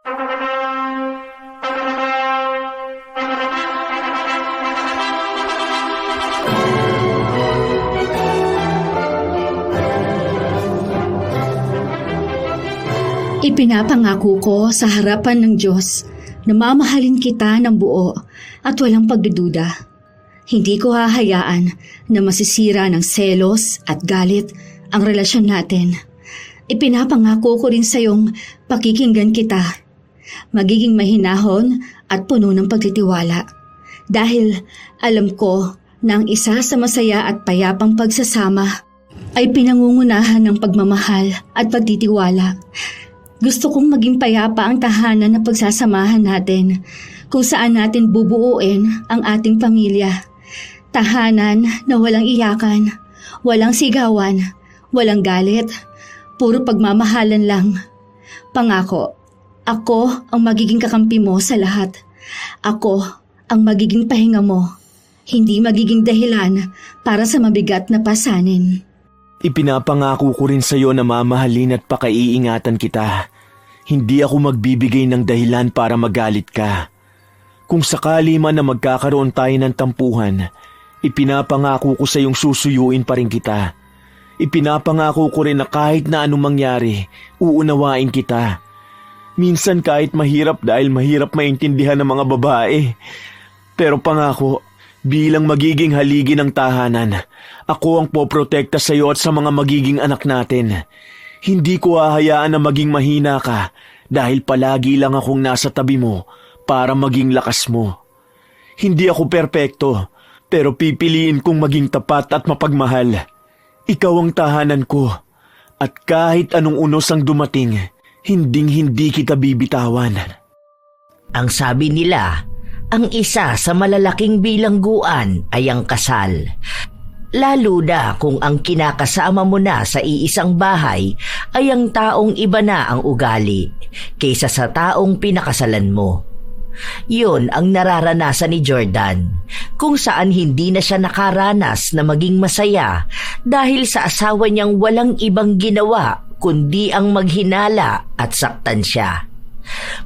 Ipinapangako ko sa harapan ng Diyos na mamahalin kita ng buo at walang pagdududa. Hindi ko hahayaan na masisira ng selos at galit ang relasyon natin. Ipinapangako ko rin sa iyong pakikinggan kita. Magiging mahinahon at puno ng pagtitiwala. Dahil alam ko na ang isa sa masaya at payapang pagsasama ay pinangungunahan ng pagmamahal at pagtitiwala. Gusto kong maging payapa ang tahanan na pagsasamahan natin kung saan natin bubuuin ang ating pamilya. Tahanan na walang iyakan, walang sigawan, walang galit, puro pagmamahalan lang. Pangako, ako ang magiging kakampi mo sa lahat. Ako ang magiging pahinga mo, hindi magiging dahilan para sa mabigat na pasanin. Ipinapangako ko rin sa iyo na mamahalin at pakaiingatan kita. Hindi ako magbibigay ng dahilan para magalit ka. Kung sakali man na magkakaroon tayo ng tampuhan, ipinapangako ko sa iyong susuyuin pa rin kita. Ipinapangako ko rin na kahit na anong mangyari, uunawain kita. Minsan kahit mahirap dahil mahirap maintindihan ng mga babae. Pero pangako, bilang magiging haligi ng tahanan, ako ang poprotekta sa iyo at sa mga magiging anak natin. Hindi ko hahayaan na maging mahina ka dahil palagi lang akong nasa tabi mo para maging lakas mo. Hindi ako perpekto, pero pipiliin kong maging tapat at mapagmahal. Ikaw ang tahanan ko, at kahit anong unos ang dumating, hinding-hindi kita bibitawan. Ang sabi nila, ang isa sa malalaking bilangguan ay ang kasal. Lalo na kung ang kinakasama mo na sa iisang bahay ay ang taong iba na ang ugali kaysa sa taong pinakasalan mo. Yun ang nararanasan ni Jordan, kung saan hindi na siya nakaranas na maging masaya dahil sa asawa niyang walang ibang ginawa kundi ang maghinala at saktan siya.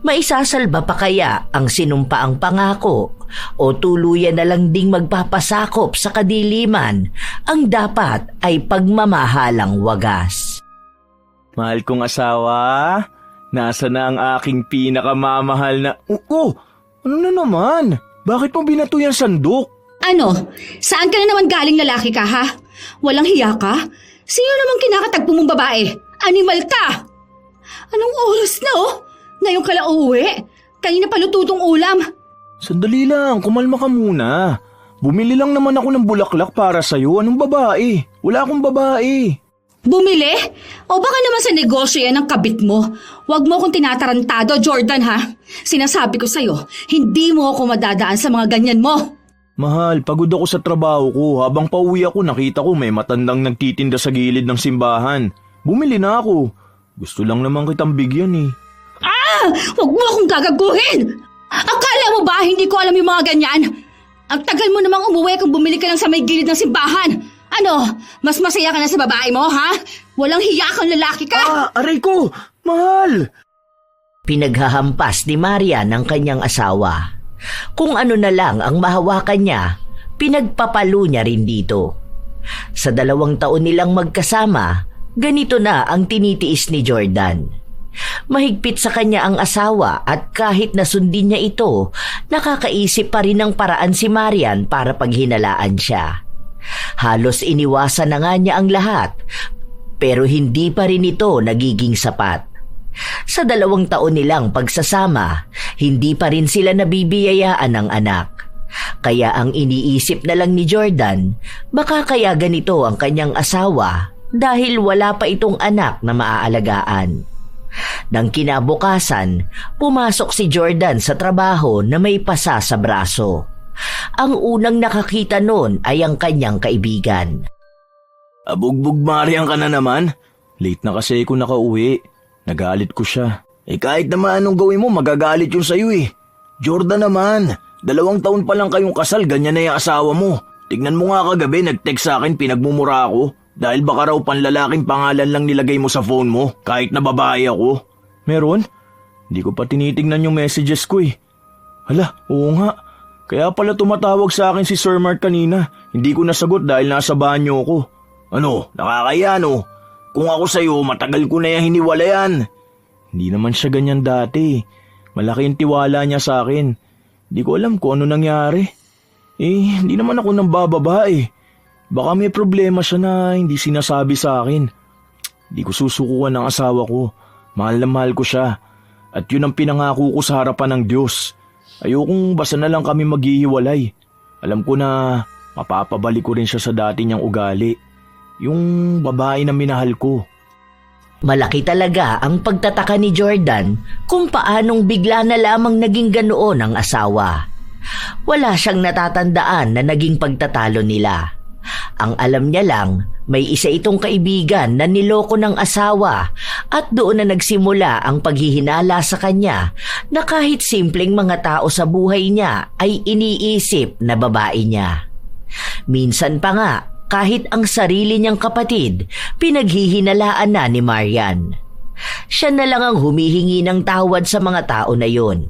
Maisasalba pa kaya ang sinumpaang pangako o tuluyan na lang ding magpapasakop sa kadiliman ang dapat ay pagmamahalang wagas? Mahal kong asawa, nasa na ang aking pinakamamahal na... ano na naman? Bakit mo binato yung sandok? Ano? Saan ka na naman galing lalaki ka, ha? Walang hiya ka? Sino namang kinakatagpo mong babae? Animal ka! Anong oras na, oh? Ngayon ka lang uuwi? Kanina pa lututong ulam. Sandali lang, kumalma ka muna. Bumili lang naman ako ng bulaklak para sa'yo. Anong babae? Wala akong babae. Bumili? O baka naman sa negosyo yan ang kabit mo. Huwag mo akong tinatarantado, Jordan, ha? Sinasabi ko sa'yo, hindi mo ako madadaan sa mga ganyan mo. Mahal, pagod ako sa trabaho ko. Habang pauwi ako, nakita ko may matandang nagtitinda sa gilid ng simbahan. Bumili na ako. Gusto lang naman kitang bigyan eh. Huwag mo akong gagaguhin! Akala mo ba hindi ko alam yung mga ganyan? Ang tagal mo namang umuwi kung bumili ka lang sa may gilid ng simbahan. Ano, mas masaya ka na sa babae mo, ha? Walang hiya kang lalaki ka! Aray ko! Mahal! Pinaghahampas ni Maria ng kanyang asawa. Kung ano na lang ang mahawakan niya, pinagpapalo niya rin dito. Sa 2 taon nilang magkasama, ganito na ang tinitiis ni Jordan. Mahigpit sa kanya ang asawa at kahit nasundin niya ito, nakakaisip pa rin ng paraan si Marian para paghinalaan siya. Halos iniwasan na nga niya ang lahat, pero hindi pa rin ito nagiging sapat. Sa 2 taon nilang pagsasama, hindi pa rin sila nabibiyayaan ng anak. Kaya ang iniisip na lang ni Jordan, baka kaya ganito ang kanyang asawa dahil wala pa itong anak na maaalagaan. Nang kinabukasan, pumasok si Jordan sa trabaho na may pasa sa braso. Ang unang nakakita noon ay ang kanyang kaibigan. Abugbog Marian ka na naman? Late na kasi ako nakauwi. Nagalit ko siya. Kahit naman anong gawin mo, magagalit yun sa'yo eh. Jordan naman, 2 taon pa lang kayong kasal, ganyan na yung asawa mo. Tignan mo nga kagabi, nag-text sa akin, pinagmumura ako. Dahil baka raw panlalaking pangalan lang nilagay mo sa phone mo, kahit na babae ako. Meron? Hindi ko pa tinitignan yung messages ko eh. Hala, oo nga. Kaya pala tumatawag sa akin si Sir Mark kanina. Hindi ko nasagot dahil nasa banyo ko. Ano, nakakaya no? Kung ako sa'yo, matagal ko na yung hiniwalayan. Hindi naman siya ganyan dati. Malaki yung tiwala niya sa akin. Hindi ko alam kung ano nangyari. Hindi naman ako nang bababa eh. Baka may problema siya na hindi sinasabi sa akin. Hindi ko susukuan ng asawa ko. Mahal na mahal ko siya. At yun ang pinangako ko sa harapan ng Diyos. Ayokong basta na lang kami maghihiwalay. Alam ko na mapapabalik ko rin siya sa dati niyang ugali. Yung babae na minahal ko. Malaki talaga ang pagtataka ni Jordan kung paanong bigla na lamang naging ganoon ang asawa. Wala siyang natatandaan na naging pagtatalo nila. Ang alam niya lang, may isa itong kaibigan na niloko ng asawa at doon na nagsimula ang paghihinala sa kanya na kahit simpleng mga tao sa buhay niya ay iniisip na babae niya. Minsan pa nga, kahit ang sarili niyang kapatid, pinaghihinalaan na ni Marian. Siya na lang ang humihingi ng tawad sa mga tao na yon.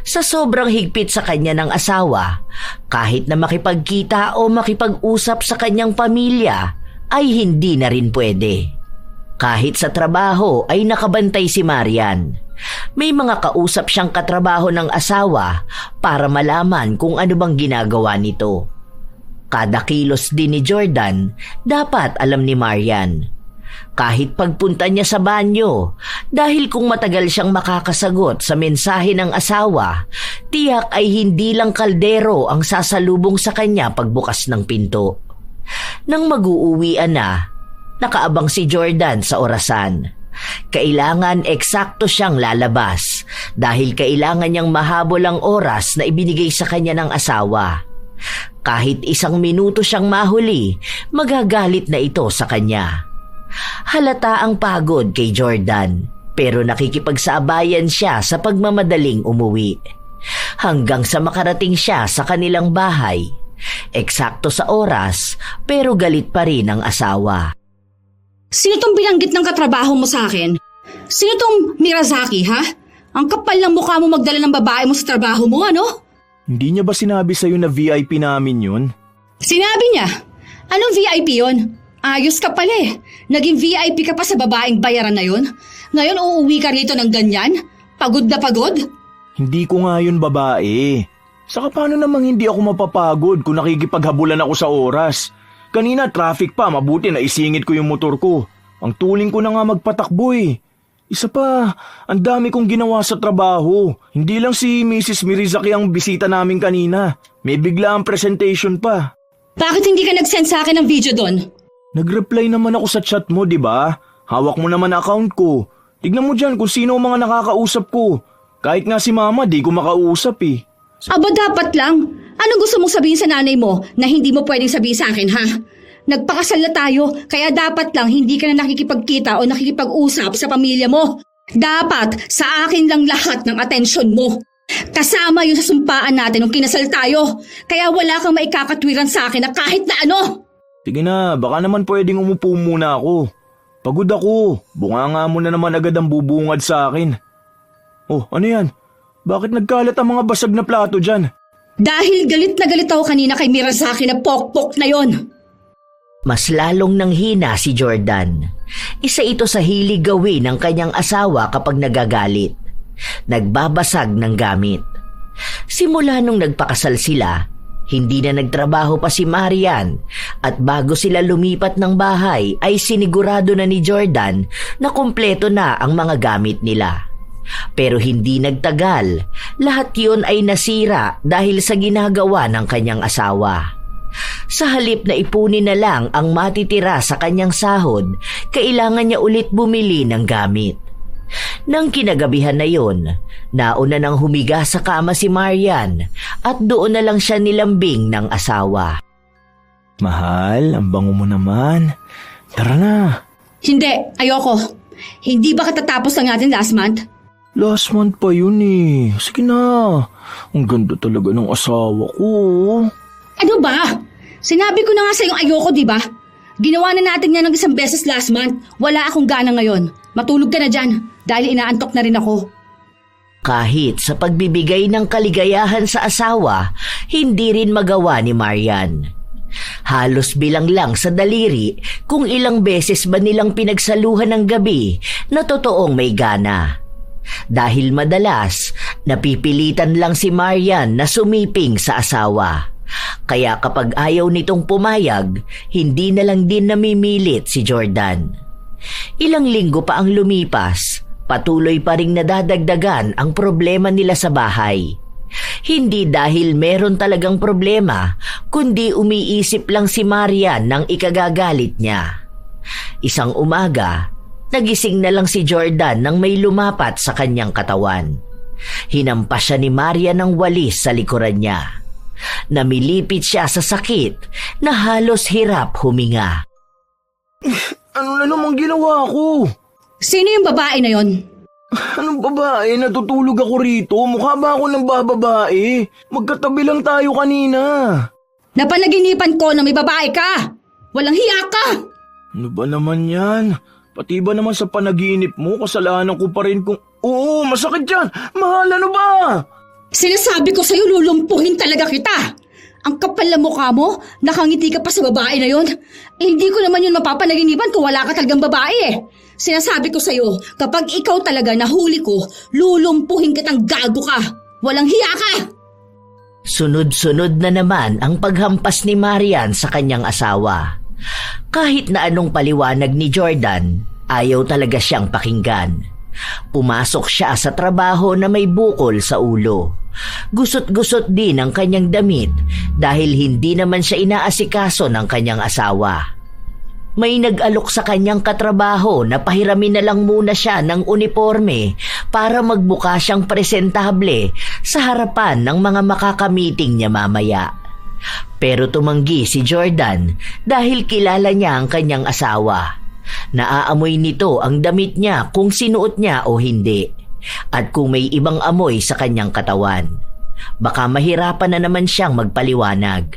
Sa sobrang higpit sa kanya ng asawa, kahit na makipagkita o makipag-usap sa kanyang pamilya, ay hindi na rin pwede. Kahit sa trabaho ay nakabantay si Marian. May mga kausap siyang katrabaho ng asawa para malaman kung ano bang ginagawa nito. Kada kilos din ni Jordan, dapat alam ni Marian. Kahit pagpunta niya sa banyo, dahil kung matagal siyang makakasagot sa mensahe ng asawa, tiyak ay hindi lang kaldero ang sasalubong sa kanya pagbukas ng pinto. Nang mag-uuwian na, nakaabang si Jordan sa orasan. Kailangan eksakto siyang lalabas dahil kailangan niyang mahabol ang oras na ibinigay sa kanya ng asawa. Kahit 1 minuto siyang mahuli, magagalit na ito sa kanya. Halata ang pagod kay Jordan, pero nakikipagsabayan siya sa pagmamadaling umuwi. Hanggang sa makarating siya sa kanilang bahay. Eksakto sa oras, pero galit pa rin ang asawa. Sino tong binanggit ng katrabaho mo sa akin? Sino tong Mirazaki, ha? Ang kapal ng mukha mo magdala ng babae mo sa trabaho mo, ano? Hindi niya ba sinabi sa'yo na VIP namin yun? Sinabi niya. Anong VIP yun? Ayos ka pala eh. Naging VIP ka pa sa babaeng bayaran na yun? Ngayon uuwi ka rito ng ganyan? Pagod na pagod? Hindi ko nga yun babae. Saka paano namang hindi ako mapapagod kung nakikipaghabulan ako sa oras? Kanina traffic pa, mabuti na isingit ko yung motor ko. Ang tuling ko na nga magpatakbo eh. Isa pa, ang dami kong ginawa sa trabaho. Hindi lang si Mrs. Mirizaki ang bisita namin kanina. May bigla ang presentation pa. Bakit hindi ka nag-send sa akin ng video doon? Nag-reply naman ako sa chat mo, di ba? Hawak mo naman account ko. Tignan mo dyan kung sino ang mga nakakausap ko. Kahit nga si mama, di ko makausap eh. Aba, dapat lang. Anong gusto mong sabihin sa nanay mo na hindi mo pwedeng sabihin sa akin, ha? Nagpakasal na tayo, kaya dapat lang hindi ka na nakikipagkita o nakikipag-usap sa pamilya mo. Dapat sa akin lang lahat ng atensyon mo. Kasama yung sa sumpaan natin nung kinasal tayo. Kaya wala kang maikakatwiran sa akin na kahit na ano. Sige na, baka naman pwedeng umupo muna ako. Pagod ako. Bunganga mo na naman agad ang bubungad sa akin. Oh, ano yan? Bakit nagkalat ang mga basag na plato dyan? Dahil galit na galit ako kanina kay Mirazaki na pokpok na yon. Mas lalong nanghina si Jordan. Isa ito sa hilig gawin ng kanyang asawa kapag nagagalit. Nagbabasag ng gamit. Simula nung nagpakasal sila, hindi na nagtrabaho pa si Marian at bago sila lumipat ng bahay ay sinigurado na ni Jordan na kumpleto na ang mga gamit nila. Pero hindi nagtagal, lahat yun ay nasira dahil sa ginagawa ng kanyang asawa. Sa halip na ipunin na lang ang matitira sa kanyang sahod, kailangan niya ulit bumili ng gamit. Nang kinagabihan na yun, nauna nang humiga sa kama si Marian at doon na lang siya nilambing ng asawa. Mahal, ang bango mo naman. Tara na. Hindi, ayoko. Hindi ba katatapos lang natin last month? Last month pa yun eh. Sige na. Ang ganda talaga ng asawa ko. Ano ba? Sinabi ko na nga sa'yong ayoko, di ba? Ginawa na natin yan ng 1 beses last month. Wala akong gana ngayon. Matulog ka na dyan dahil inaantok na rin ako. Kahit sa pagbibigay ng kaligayahan sa asawa, hindi rin magawa ni Marian. Halos bilang lang sa daliri kung ilang beses ba nilang pinagsaluhan ng gabi na totoong may gana. Dahil madalas, napipilitan lang si Marian na sumiping sa asawa. Kaya kapag ayaw nitong pumayag, hindi na lang din namimilit si Jordan. Ilang linggo pa ang lumipas, patuloy pa ring nadadagdagan ang problema nila sa bahay. Hindi dahil meron talagang problema, kundi umiisip lang si Marian ng ikagagalit niya. Isang umaga, nagising na lang si Jordan nang may lumapat sa kanyang katawan. Hinampas siya ni Marian ng walis sa likuran niya. Namilipit siya sa sakit na halos hirap huminga. Ano na namang ginawa ko? Sino yung babae na yon? Anong babae? Natutulog ako rito. Mukha ba ako ng bababae? Magkatabi lang tayo kanina. Napanaginipan ko na may babae ka! Walang hiya ka! Ano ba naman yan? Pati ba naman sa panaginip mo, kasalanan ko pa rin kung... Oo, masakit yan! Mahal, ano ba? Sinasabi ko sa'yo, lulumpuhin talaga kita! Ang kapal na mukha mo, nakangiti ka pa sa babae na yon. Hindi ko naman yun mapapanaginipan kung wala ka talagang babae eh. Sinasabi ko sa'yo, kapag ikaw talaga nahuli ko, lulumpuhin kitang gago ka. Walang hiya ka! Sunod-sunod na naman ang paghampas ni Marian sa kanyang asawa. Kahit na anong paliwanag ni Jordan, ayaw talaga siyang pakinggan. Pumasok siya sa trabaho na may bukol sa ulo. Gusot-gusot din ang kanyang damit dahil hindi naman siya inaasikaso ng kanyang asawa. May nag-alok sa kanyang katrabaho na pahiramin na lang muna siya ng uniforme para magbuka siyang presentable sa harapan ng mga makakamiting niya mamaya. Pero tumanggi si Jordan dahil kilala niya ang kanyang asawa. Naaamoy nito ang damit niya kung sinuot niya o hindi, at kung may ibang amoy sa kanyang katawan. Baka mahirapan na naman siyang magpaliwanag.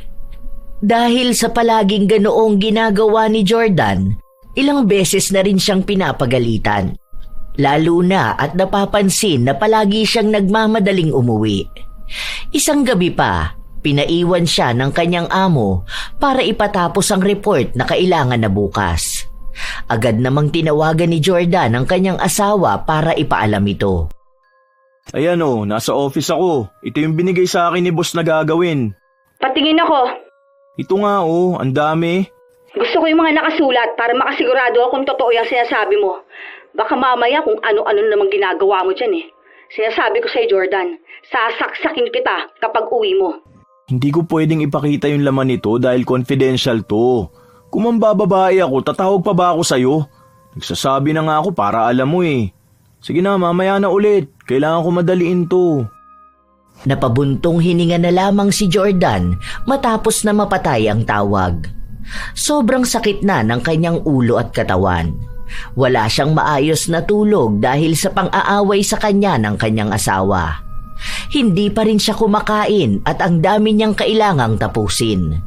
Dahil sa palaging ganoong ginagawa ni Jordan, ilang beses na rin siyang pinapagalitan. Lalo na at napapansin na palagi siyang nagmamadaling umuwi. Isang gabi pa, pinaiwan siya ng kanyang amo para ipatapos ang report na kailangan na bukas. Agad namang tinawagan ni Jordan ang kanyang asawa para ipaalam ito. Ayan o, nasa office ako. Ito yung binigay sa akin ni boss na gagawin. Patingin ako. Ito nga o, ang dami. Gusto ko yung mga nakasulat para makasigurado ako kung totoo yung sinasabi mo. Baka mamaya kung ano-ano namang ginagawa mo dyan eh. Sinasabi ko sa'yo, Jordan, sasaksakin kita kapag uwi mo. Hindi ko pwedeng ipakita yung laman nito dahil confidential to. Kung mambababae ako, tatawag pa ba ako sa'yo? Nagsasabi na nga ako para alam mo eh. Sige na, mamaya na ulit. Kailangan ko madaliin to. Napabuntong hininga na lamang si Jordan matapos na mapatay ang tawag. Sobrang sakit na ng kanyang ulo at katawan. Wala siyang maayos na tulog dahil sa pang-aaway sa kanya ng kanyang asawa. Hindi pa rin siya kumakain at ang dami niyang kailangang tapusin.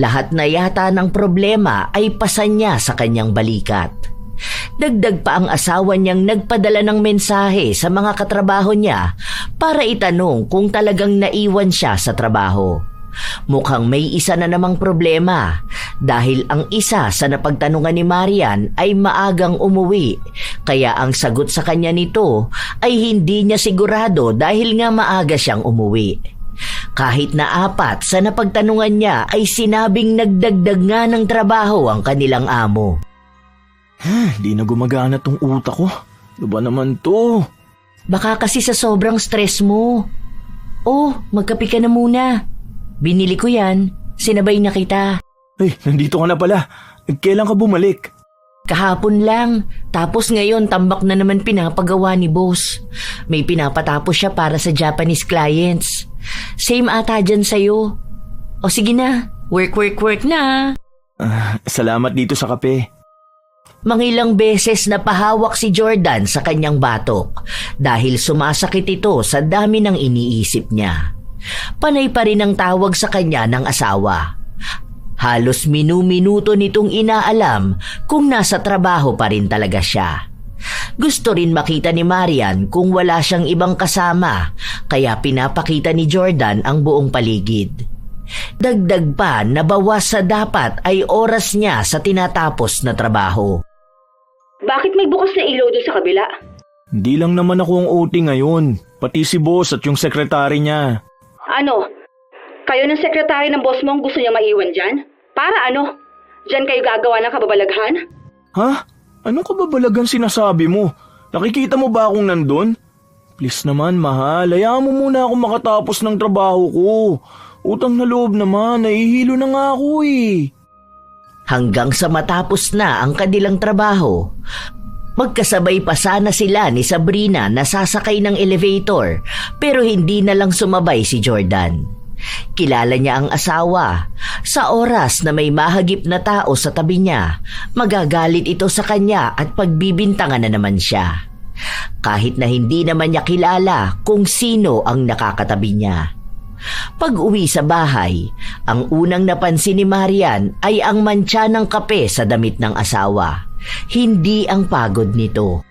Lahat na yata ng problema ay pasan niya sa kanyang balikat. Dagdag pa ang asawa niyang nagpadala ng mensahe sa mga katrabaho niya para itanong kung talagang naiwan siya sa trabaho. Mukhang may isa na namang problema dahil ang isa sa napagtanungan ni Marian ay maagang umuwi, kaya ang sagot sa kanya nito ay hindi niya sigurado dahil nga maaga siyang umuwi. Kahit na 4 sa napagtanungan niya ay sinabing nagdagdag nga ng trabaho ang kanilang amo. Di na gumagana tong utak ko. Ano ba naman to? Baka kasi sa sobrang stress mo. Oh, magkape ka na muna. Binili ko yan. Sinabay na kita. Ay, nandito ka na pala. Kailan ka bumalik? Kahapon lang. Tapos ngayon tambak na naman pinapagawa ni boss. May pinapatapos siya para sa Japanese clients. Same ata dyan sa'yo. O sige na, work na. Salamat dito sa kape. Mangilang beses na pahawak si Jordan sa kanyang batok dahil sumasakit ito sa dami ng iniisip niya. Panay pa rin ang tawag sa kanya ng asawa. Halos minu-minuto nitong inaalam kung nasa trabaho pa rin talaga siya. Gusto rin makita ni Marian kung wala siyang ibang kasama, kaya pinapakita ni Jordan ang buong paligid. Dagdag pa na bawas sa dapat ay oras niya sa tinatapos na trabaho. Bakit may bukas na ilaw doon sa kabila? Hindi lang naman ako ang OT ngayon, pati si boss at yung sekretary niya. Ano? Kayo ng sekretary ng boss mo ang gusto niya maiwan dyan? Para ano? Diyan kayo gagawa ng kababalaghan? Ha? Anong kababalagan sinasabi mo? Nakikita mo ba akong nandun? Please naman, mahal. Hayaan mo muna ako makatapos ng trabaho ko. Utang na loob naman. Nahihilo na nga ako eh. Hanggang sa matapos na ang kanilang trabaho, magkasabay pa sana sila ni Sabrina na sasakay ng elevator pero hindi na lang sumabay si Jordan. Kilala niya ang asawa. Sa oras na may mahagip na tao sa tabi niya, magagalit ito sa kanya at pagbibintangan na naman siya. Kahit na hindi naman niya kilala kung sino ang nakakatabi niya. Pag-uwi sa bahay, ang unang napansin ni Marian ay ang mantsa ng kape sa damit ng asawa. Hindi ang pagod nito.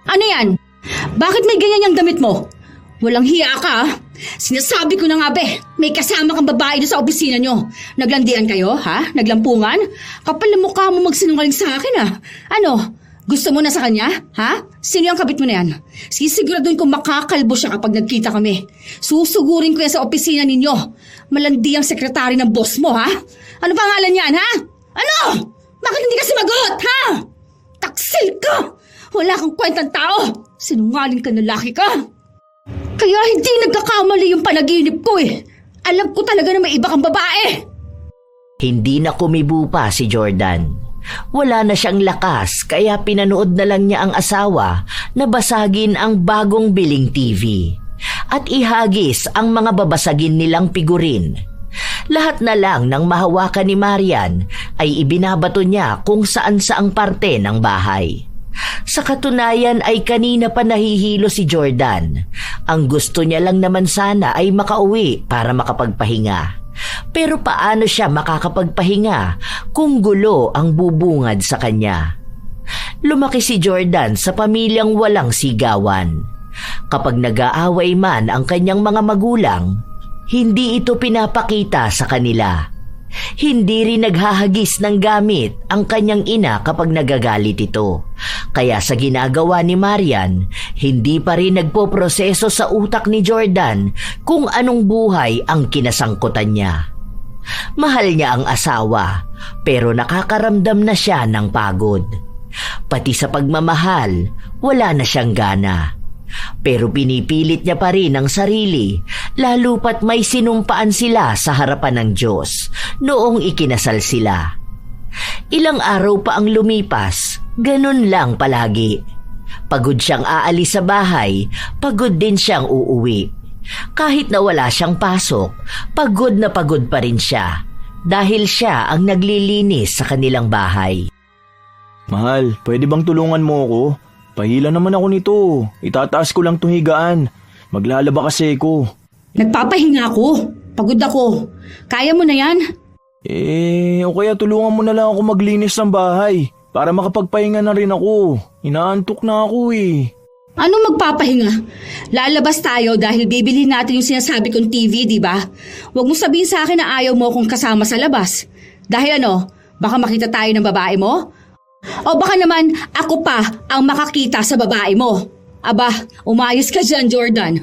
Ano yan? Bakit may ganyan yung damit mo? Walang hiya ka, ha? Sinasabi ko na nga, be. May kasama kang babae doon sa opisina nyo. Naglandian kayo, ha? Naglampungan? Kapal na mukha mo magsinungaling sa akin, ha? Ano? Gusto mo na sa kanya, ha? Sino yung kabit mo na yan? Sisiguraduhin kong makakalbo siya kapag nagkita kami. Susugurin ko yan sa opisina ninyo. Malandi ang sekretary ng boss mo, ha? Ano pangalan yan, ha? Ano? Bakit hindi ka sumagot, ha? Taksil ka! Wala kang kwentang tao! Sinungaling ka na laki ka! Kaya hindi nagkakamali yung panaginip ko eh. Alam ko talaga na may iba kang babae. Hindi na kumibo pa si Jordan. Wala na siyang lakas kaya pinanood na lang niya ang asawa na basagin ang bagong biling TV at ihagis ang mga babasagin nilang figurin. Lahat na lang ng mahawakan ni Marian ay ibinabato niya kung saan-saang parte ng bahay. Sa katunayan ay kanina pa nahihilo si Jordan. Ang gusto niya lang naman sana ay makauwi para makapagpahinga. Pero paano siya makakapagpahinga kung gulo ang bubungad sa kanya? Lumaki si Jordan sa pamilyang walang sigawan. Kapag nag-aaway man ang kanyang mga magulang, hindi ito pinapakita sa kanila. Hindi rin naghahagis ng gamit ang kanyang ina kapag nagagalit ito. Kaya sa ginagawa ni Marian, hindi pa rin nagpoproseso sa utak ni Jordan kung anong buhay ang kinasangkutan niya. Mahal niya ang asawa, pero nakakaramdam na siya ng pagod. Pati sa pagmamahal, wala na siyang gana. Pero pinipilit niya pa rin ang sarili, lalo pat may sinumpaan sila sa harapan ng Diyos noong ikinasal sila. Ilang araw pa ang lumipas, ganun lang palagi. Pagod siyang aalis sa bahay, pagod din siyang uuwi. Kahit na wala siyang pasok, pagod na pagod pa rin siya dahil siya ang naglilinis sa kanilang bahay. Mahal, pwede bang tulungan mo ako? Pahila naman ako nito. Itataas ko lang itong higaan. Maglalaba kasi ko. Nagpapahinga ako. Pagod ako. Kaya mo na yan? O kaya tulungan mo na lang ako maglinis ng bahay para makapagpahinga na rin ako. Inaantok na ako eh. Ano magpapahinga? Lalabas tayo dahil bibili natin yung sinasabi kong TV, di ba? Huwag mo sabihin sa akin na ayaw mo akong kasama sa labas. Dahil ano, baka makita tayo ng babae mo? O baka naman ako pa ang makakita sa babae mo. Aba, umayos ka dyan, Jordan.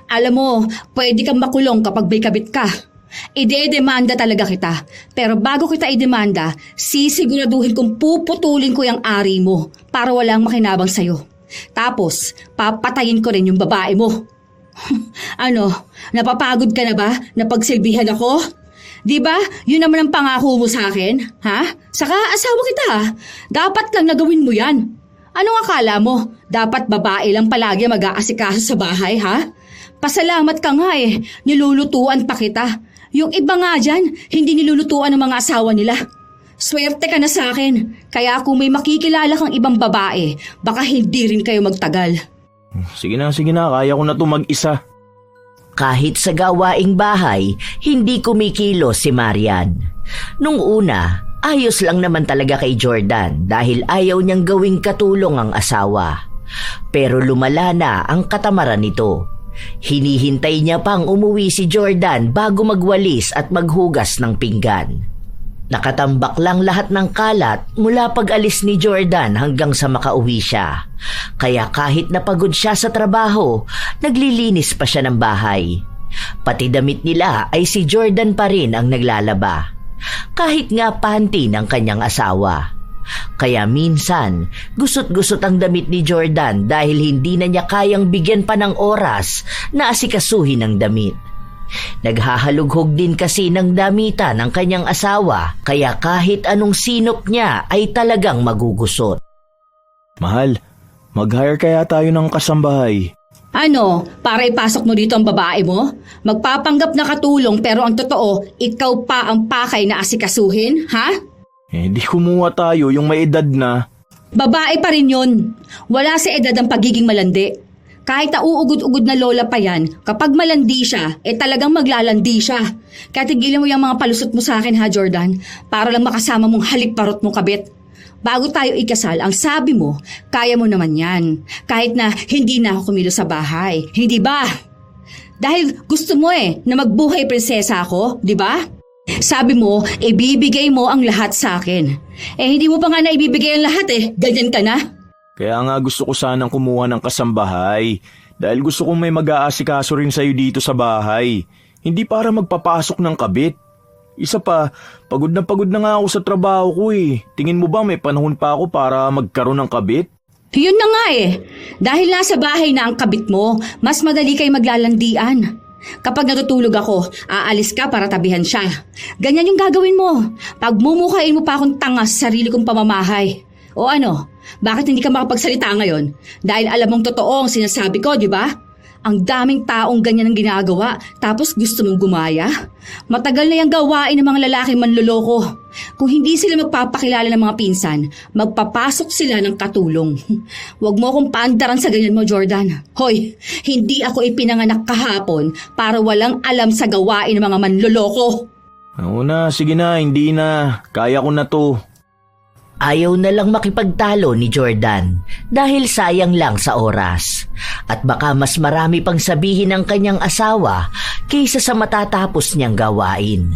Alam mo, pwede kang makulong kapag may kabit ka. Ide-demanda talaga kita. Pero bago kita idemanda, sisiguraduhin kong puputulin ko yung ari mo para walang makinabang sa'yo. Tapos, papatayin ko rin yung babae mo. Ano, napapagod ka na ba na pagsilbihan ako? Diba, yun naman ang pangako mo sa akin, ha? Saka asawa kita, ha? Dapat lang nagawin mo yan. Anong akala mo? Dapat babae lang palagi mag-aasikaso sa bahay, ha? Pasalamat ka nga eh, nilulutuan pa kita. Yung iba nga dyan, hindi nilulutuan ng mga asawa nila. Swerte ka na sa akin, kaya kung may makikilala kang ibang babae, baka hindi rin kayo magtagal. Sige na, kaya ko na ito mag-isa. Kahit sa gawaing bahay, hindi kumikilos si Marian. Nung una, Ayos lang naman talaga kay Jordan dahil ayaw niyang gawing katulong ang asawa. Pero lumala na ang katamaran nito. Hinihintay niya pang umuwi si Jordan bago magwalis at maghugas ng pinggan. Nakatambak lang lahat ng kalat mula pag-alis ni Jordan hanggang sa makauwi siya. Kaya kahit napagod siya sa trabaho, naglilinis pa siya ng bahay. Pati damit nila ay si Jordan pa rin ang naglalaba. Kahit nga panty ng kanyang asawa. Kaya minsan, gusot-gusot ang damit ni Jordan dahil hindi na niya kayang bigyan pa ng oras na asikasuhin ang damit. Naghahalughog din kasi ng damitan ng kanyang asawa kaya kahit anong sinop niya ay talagang magugusot. Mahal, mag-hire kaya tayo ng kasambahay. Ano, para ipasok mo dito ang babae mo? Magpapanggap na katulong pero ang totoo, ikaw pa ang pakay na asikasuhin, ha? Di kumuha tayo yung may edad na. Babae pa rin yun. Wala sa edad ang pagiging malandi. Kahit na uugod-ugod na lola pa yan, kapag malandi siya, talagang maglalandi siya. Kaya tigilan mo yung mga palusot mo sa akin ha, Jordan, para lang makasama mong halik-parot mong kabit. Bago tayo ikasal, ang sabi mo, kaya mo naman yan. Kahit na hindi na ako kumilos sa bahay. Hindi ba? Dahil gusto mo na magbuhay prinsesa ako, di ba? Sabi mo, ibibigay mo ang lahat sa akin. Hindi mo pa nga na ibibigay ang lahat ganyan ka na. Kaya nga gusto ko sanang kumuha ng kasambahay. Dahil gusto kong may mag-aasikaso rin sa'yo dito sa bahay. Hindi para magpapasok ng kabit. Isa pa, pagod na nga ako sa trabaho ko Tingin mo ba may panahon pa ako para magkaroon ng kabit? Yun na nga Dahil nasa bahay na ang kabit mo, mas madali kayo maglalandian. Kapag natutulog ako, aalis ka para tabihan siya. Ganyan yung gagawin mo. Pagmumukhain mo pa akong tanga sa sarili kong pamamahay. O ano, bakit hindi ka makapagsalita ngayon? Dahil alam mong totoo ang sinasabi ko, di ba? Ang daming taong ganyan ang ginagawa, tapos gusto mong gumaya? Matagal na yung gawain ng mga lalaking manloloko. Kung hindi sila magpapakilala ng mga pinsan, magpapasok sila ng katulong. Huwag mo akong paandaran sa ganyan mo, Jordan. Hoy, hindi ako ipinanganak kahapon para walang alam sa gawain ng mga manloloko. Oo na, sige na, hindi na. Kaya ko na to. Ayaw na lang makipagtalo ni Jordan dahil sayang lang sa oras. At baka mas marami pang sabihin ng kanyang asawa kaysa sa matatapos niyang gawain.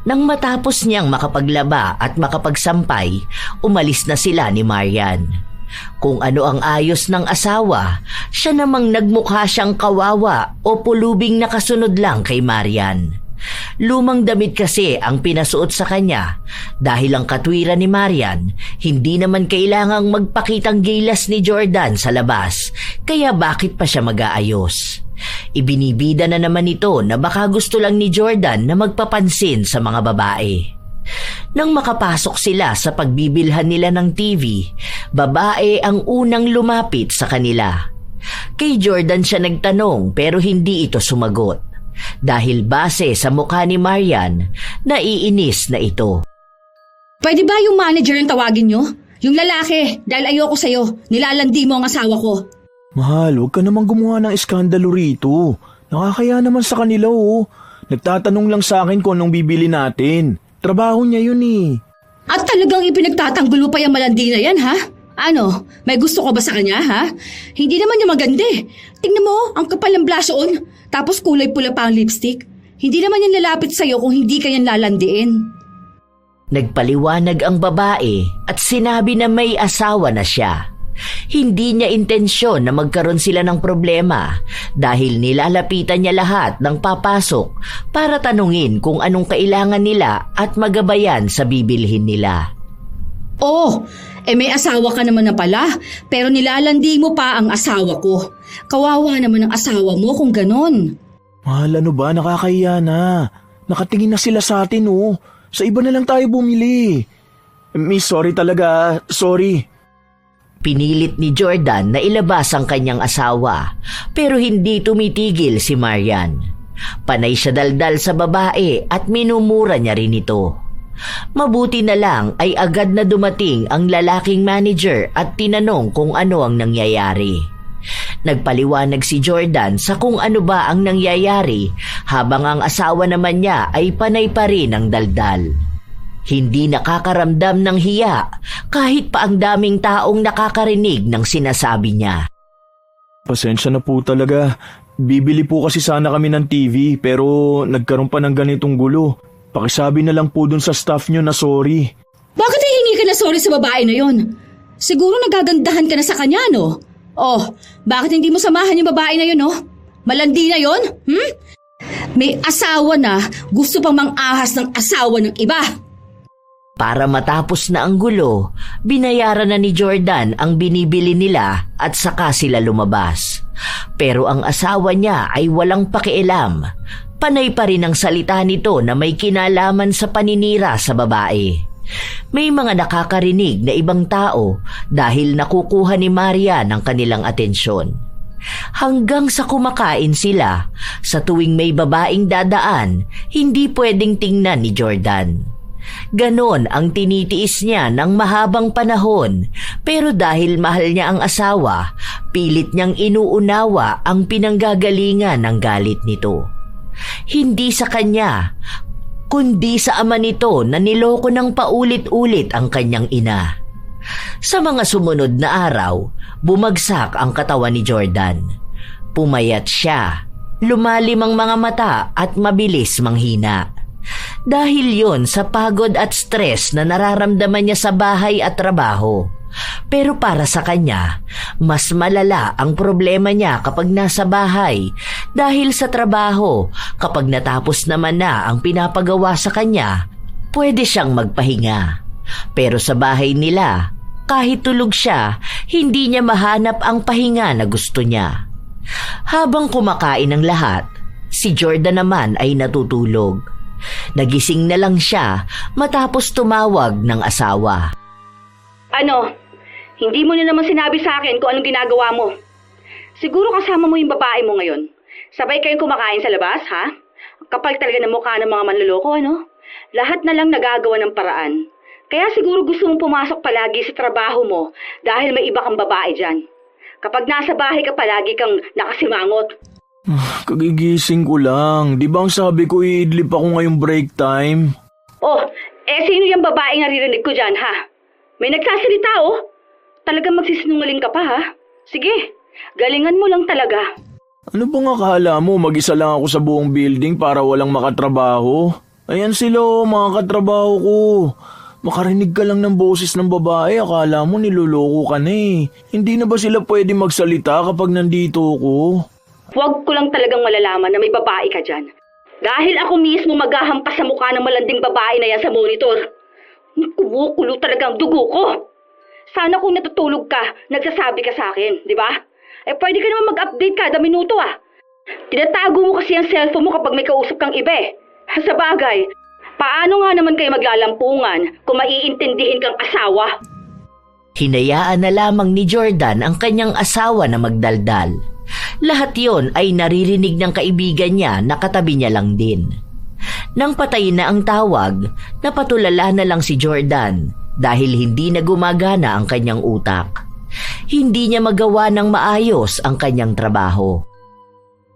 Nang matapos niyang makapaglaba at makapagsampay, umalis na sila ni Marian. Kung ano ang ayos ng asawa, siya namang nagmukha siyang kawawa o pulubing nakasunod lang kay Marian. Lumang damit kasi ang pinasuot sa kanya dahil ang katwiran ni Marian, hindi naman kailangang magpakitang gilas ni Jordan sa labas, kaya bakit pa siya mag-aayos? Ibinibida na naman ito na baka gusto lang ni Jordan na magpapansin sa mga babae. Nang makapasok sila sa pagbibilhan nila ng TV, babae ang unang lumapit sa kanila. Kay Jordan siya nagtanong pero hindi ito sumagot. Dahil base sa mukha ni Marian, naiinis na ito. Pwede ba yung manager ang tawagin nyo? Yung lalaki, dahil ayoko sa'yo, nilalandi mo ang asawa ko. Mahal, huwag ka namang gumawa ng iskandalo rito. Nakakaya naman sa kanila Nagtatanong lang sa akin kung anong bibili natin. Trabaho niya yun At talagang ipinagtatanggol mo pa yung malandi na yan, ha? Ano, may gusto ka ba sa kanya, ha? Hindi naman niya maganda Tingnan mo, ang kapal ng blush on. Tapos kulay pula pa ang lipstick. Hindi naman yan lalapit sa'yo kung hindi ka yan lalandiin. Nagpaliwanag ang babae at sinabi na may asawa na siya. Hindi niya intensyon na magkaroon sila ng problema dahil nilalapitan niya lahat ng papasok para tanungin kung anong kailangan nila at magabayan sa bibilhin nila. Oh, may asawa ka naman na pala, pero nilalandi mo pa ang asawa ko. Kawawa naman ang asawa mo kung ganon. Mahal, ano ba? Nakakahiya na. Nakatingin na sila sa atin Sa iba na lang tayo bumili. Miss, sorry talaga. Sorry. Pinilit ni Jordan na ilabas ang kanyang asawa, pero hindi tumitigil si Marian. Panay siya daldal sa babae at minumura niya rin ito. Mabuti na lang ay agad na dumating ang lalaking manager at tinanong kung ano ang nangyayari. Nagpaliwanag si Jordan sa kung ano ba ang nangyayari habang ang asawa naman niya ay panay pa rin ang daldal. Hindi nakakaramdam ng hiya kahit pa ang daming taong nakakarinig ng sinasabi niya. Pasensya na po talaga. Bibili po kasi sana kami ng TV pero nagkaroon pa ng ganitong gulo. Pakisabi na lang po dun sa staff nyo na sorry. Bakit hihingi ka na sorry sa babae na yon? Siguro nagagandahan ka na sa kanya, no? Oh, bakit hindi mo samahan yung babae na yon, no? Malandi na yon? May asawa na, gusto pang mang-ahas ng asawa ng iba. Para matapos na ang gulo, binayaran na ni Jordan ang binibili nila at saka sila lumabas. Pero ang asawa niya ay walang pakialam. Panay pa rin ang salita nito na may kinalaman sa paninira sa babae. May mga nakakarinig na ibang tao dahil nakukuha ni Maria ng kanilang atensyon. Hanggang sa kumakain sila, sa tuwing may babaeng dadaan, hindi pwedeng tingnan ni Jordan. Ganon ang tinitiis niya ng mahabang panahon, pero dahil mahal niya ang asawa, pilit niyang inuunawa ang pinanggagalingan ng galit nito. Hindi sa kanya, kundi sa ama nito na niloko ng paulit-ulit ang kanyang ina. Sa mga sumunod na araw, bumagsak ang katawan ni Jordan. Pumayat siya, lumalim ang mga mata at mabilis manghina. Dahil yon sa pagod at stress na nararamdaman niya sa bahay at trabaho. Pero para sa kanya, mas malala ang problema niya kapag nasa bahay dahil sa trabaho, kapag natapos naman na ang pinapagawa sa kanya, pwede siyang magpahinga. Pero sa bahay nila, kahit tulog siya, hindi niya mahanap ang pahinga na gusto niya. Habang kumakain ang lahat, si Jordan naman ay natutulog. Nagising na lang siya matapos tumawag ng asawa. Ano? Hindi mo na naman sinabi sa akin kung anong ginagawa mo. Siguro kasama mo yung babae mo ngayon. Sabay kayong kumakain sa labas, ha? Kapal talaga ng mukha ng mga manloloko, ano? Lahat na lang nagagawa ng paraan. Kaya siguro gusto mong pumasok palagi sa trabaho mo dahil may iba kang babae dyan. Kapag nasa bahay ka palagi kang nakasimangot. Kagigising ko lang. Di ba ang sabi ko iidlip ako ngayong break time? Oh, sino yung babaeng naririnig ko dyan, ha? May nagsasalita, oh. Talagang magsisinungaling ka pa, ha? Sige, galingan mo lang talaga. Ano bang akala mo? Mag-isa lang ako sa buong building para walang makatrabaho? Ayan sila, mga katrabaho ko. Makarinig ka lang ng boses ng babae, akala mo niloloko ka na eh. Hindi na ba sila pwede magsalita kapag nandito ako? Huwag ko lang talagang malalaman na may babae ka dyan. Dahil ako mismo maghahampas sa mukha ng malanding babae na yan sa monitor. Kumukulo talagang dugo ko. Sana kung natutulog ka, nagsasabi ka sa akin, di ba? Pwede ka naman mag-update kada minuto, ah. Tinatago mo kasi ang cellphone mo kapag may kausap kang iba, eh. Sa bagay, paano nga naman kayo maglalampungan kung maiintindihin kang asawa? Hinayaan na lamang ni Jordan ang kanyang asawa na magdaldal. Lahat yon ay naririnig ng kaibigan niya na katabi niya lang din. Nang patay na ang tawag, napatulala na lang si Jordan dahil hindi na gumagana ang kanyang utak. Hindi niya magawa ng maayos ang kanyang trabaho.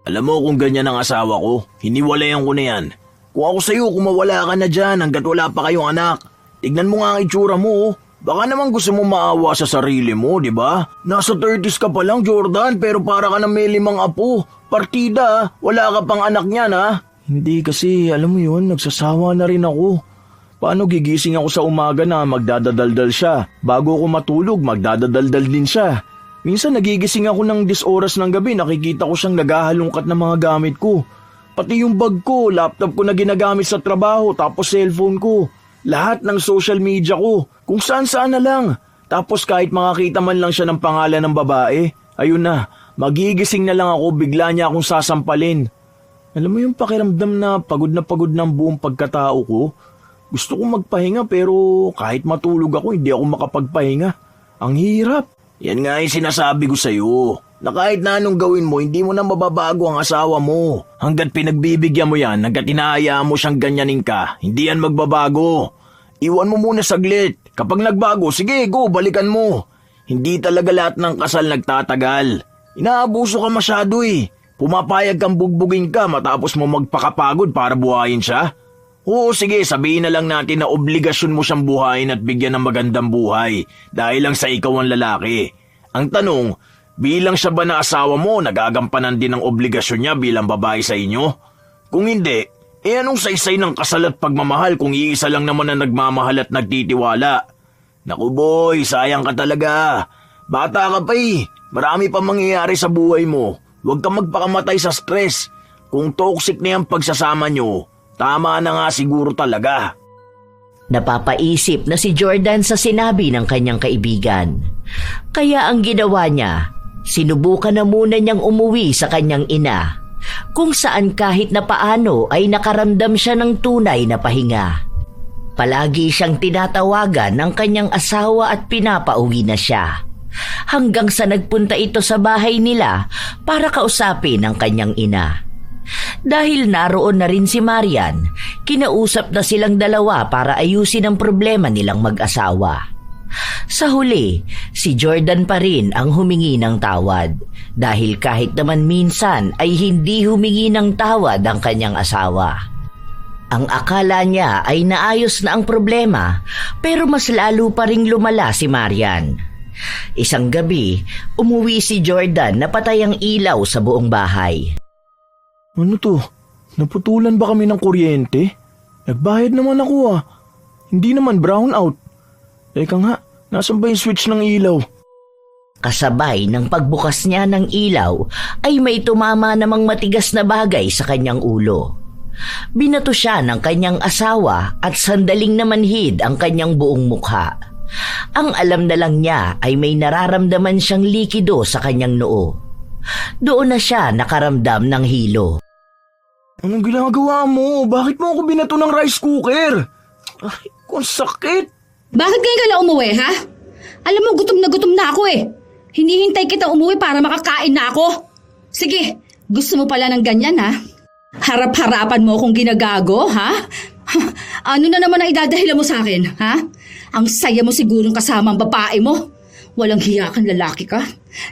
Alam mo kung ganyan ang asawa ko, hiniwalayan ko na yan. Kung ako sa'yo, kumawala ka na dyan hanggat wala pa kayong anak. Tignan mo nga ang itsura mo, oh. Baka naman gusto mo maawa sa sarili mo, di ba? Nasa 30s ka pa lang, Jordan, pero para ka na may 5 apo. Partida, wala ka pang anak niyan, ha? Hindi kasi, alam mo yun, nagsasawa na rin ako. Paano gigising ako sa umaga na magdadadaldal siya? Bago ako matulog, magdadadaldal din siya. Minsan nagigising ako ng 10 oras ng gabi, nakikita ko siyang naghahalongkat ng mga gamit ko. Pati yung bag ko, laptop ko na ginagamit sa trabaho, tapos cellphone ko. Lahat ng social media ko, kung saan-saan na lang. Tapos kahit makakita man lang siya ng pangalan ng babae, ayun na, magigising na lang ako, bigla niya akong sasampalin. Alam mo yung pakiramdam na pagod ng buong pagkatao ko? Gusto kong magpahinga pero kahit matulog ako, hindi ako makapagpahinga. Ang hirap. Yan nga yung sinasabi ko sa'yo. Na kahit na anong gawin mo, hindi mo na mababago ang asawa mo. Hanggat pinagbibigyan mo yan, hanggat inaayaan mo siyang ganyanin ka, hindi yan magbabago. Iwan mo muna saglit. Kapag nagbago, sige, go, balikan mo. Hindi talaga lahat ng kasal nagtatagal. Inaabuso ka masyado eh. Pumapayag kang bugbugin ka matapos mo magpakapagod para buhayin siya. Oo, sige, sabihin na lang natin na obligasyon mo siyang buhayin at bigyan ng magandang buhay dahil lang sa ikaw ang lalaki. Ang tanong, bilang siya ba na asawa mo, nagagampanan din ang obligasyon niya bilang babae sa inyo? Kung hindi, anong saysay ng kasal at pagmamahal kung iisa lang naman ang nagmamahal at nagtitiwala? Naku boy, sayang ka talaga. Bata ka pa eh. Marami pa mangyayari sa buhay mo. Huwag kang magpakamatay sa stress. Kung toxic na yung pagsasama nyo, tama na nga siguro talaga. Napapaisip na si Jordan sa sinabi ng kanyang kaibigan. Kaya ang ginawa niya, sinubukan na muna niyang umuwi sa kanyang ina, kung saan kahit na paano ay nakaramdam siya ng tunay na pahinga. Palagi siyang tinatawagan ng kanyang asawa at pinapauwi na siya. Hanggang sa nagpunta ito sa bahay nila para kausapin ang kanyang ina. Dahil naroon na rin si Marian, kinausap na silang dalawa para ayusin ang problema nilang mag-asawa. Sa huli, si Jordan pa rin ang humingi ng tawad dahil kahit naman minsan ay hindi humingi ng tawad ang kanyang asawa. Ang akala niya ay naayos na ang problema pero mas lalo pa ring lumala si Marian. Isang gabi, umuwi si Jordan na patay ang ilaw sa buong bahay. Ano to? Naputulan ba kami ng kuryente? Nagbayad naman ako Hindi naman brown out. Teka nga, nasan ba yung switch ng ilaw? Kasabay ng pagbukas niya ng ilaw ay may tumama namang matigas na bagay sa kanyang ulo. Binato siya ng kanyang asawa at sandaling namanhid ang kanyang buong mukha. Ang alam na lang niya ay may nararamdaman siyang likido sa kanyang noo. Doon na siya nakaramdam ng hilo. Anong ginagawa mo? Bakit mo ako binato ng rice cooker? Ay, kung sakit. Bakit ngayon ka lang umuwi, ha? Alam mo, gutom na ako eh. Hinihintay kita umuwi para makakain na ako. Sige, gusto mo pala ng ganyan, ha? Harap-harapan mo akong ginagago, ha? Ano na naman ang idadahilan mo sa akin, ha? Ang saya mo sigurong kasama ang babae mo. Walang hiya kang lalaki ka.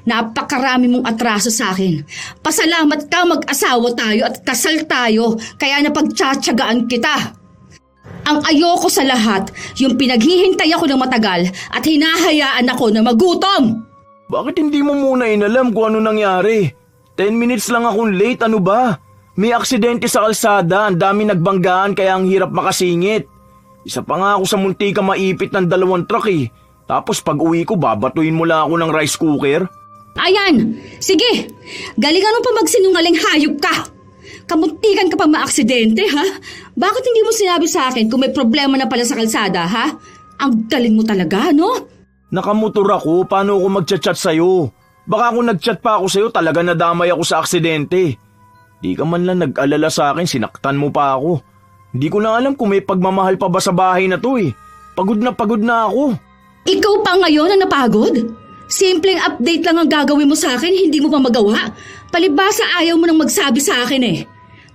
Napakarami mong atraso sa akin. Pasalamat ka mag-asawa tayo at kasal tayo, kaya napagtsatsagaan kita. Ang ayoko sa lahat, yung pinaghihintay ako ng matagal at hinahayaan ako na magutom. Bakit hindi mo muna inalam kung ano nangyari? 10 minutes lang akong late, ano ba? May aksidente sa kalsada, ang dami nagbanggaan kaya ang hirap makasingit. Isa pa nga ako sa muntika maipit ng 2 truck eh. Tapos pag uwi ko, babatuin mo lang ako ng rice cooker. Ayan, sige, galingan mo pa magsinungaling hayop ka. Kamuntikan ka pa maaksidente, ha? Bakit hindi mo sinabi sa akin kung may problema na pala sa kalsada, ha? Ang galing mo talaga, no? Nakamotor ako, paano ako magchat-chat sa'yo? Baka kung nagchat pa ako sa'yo, talaga nadamay ako sa aksidente. Di ka man lang nag-alala sa akin, sinaktan mo pa ako. Hindi ko na alam kung may pagmamahal pa ba sa bahay na to eh. Pagod na ako. Ikaw pa ngayon ang napagod? Simpleng update lang ang gagawin mo sa akin, hindi mo pa magawa. Palibhasa ayaw mo nang magsabi sa akin eh.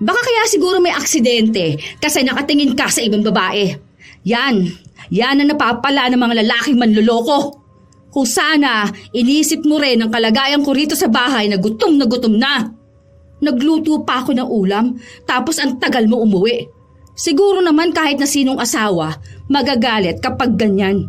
Baka kaya siguro may aksidente kasi nakatingin ka sa ibang babae. Yan ang napapala ng mga lalaking manloloko. Kung sana, inisip mo rin ang kalagayan ko rito sa bahay na gutom na. Nagluto pa ako ng ulam, tapos ang tagal mo umuwi. Siguro naman kahit na sinong asawa, magagalit kapag ganyan.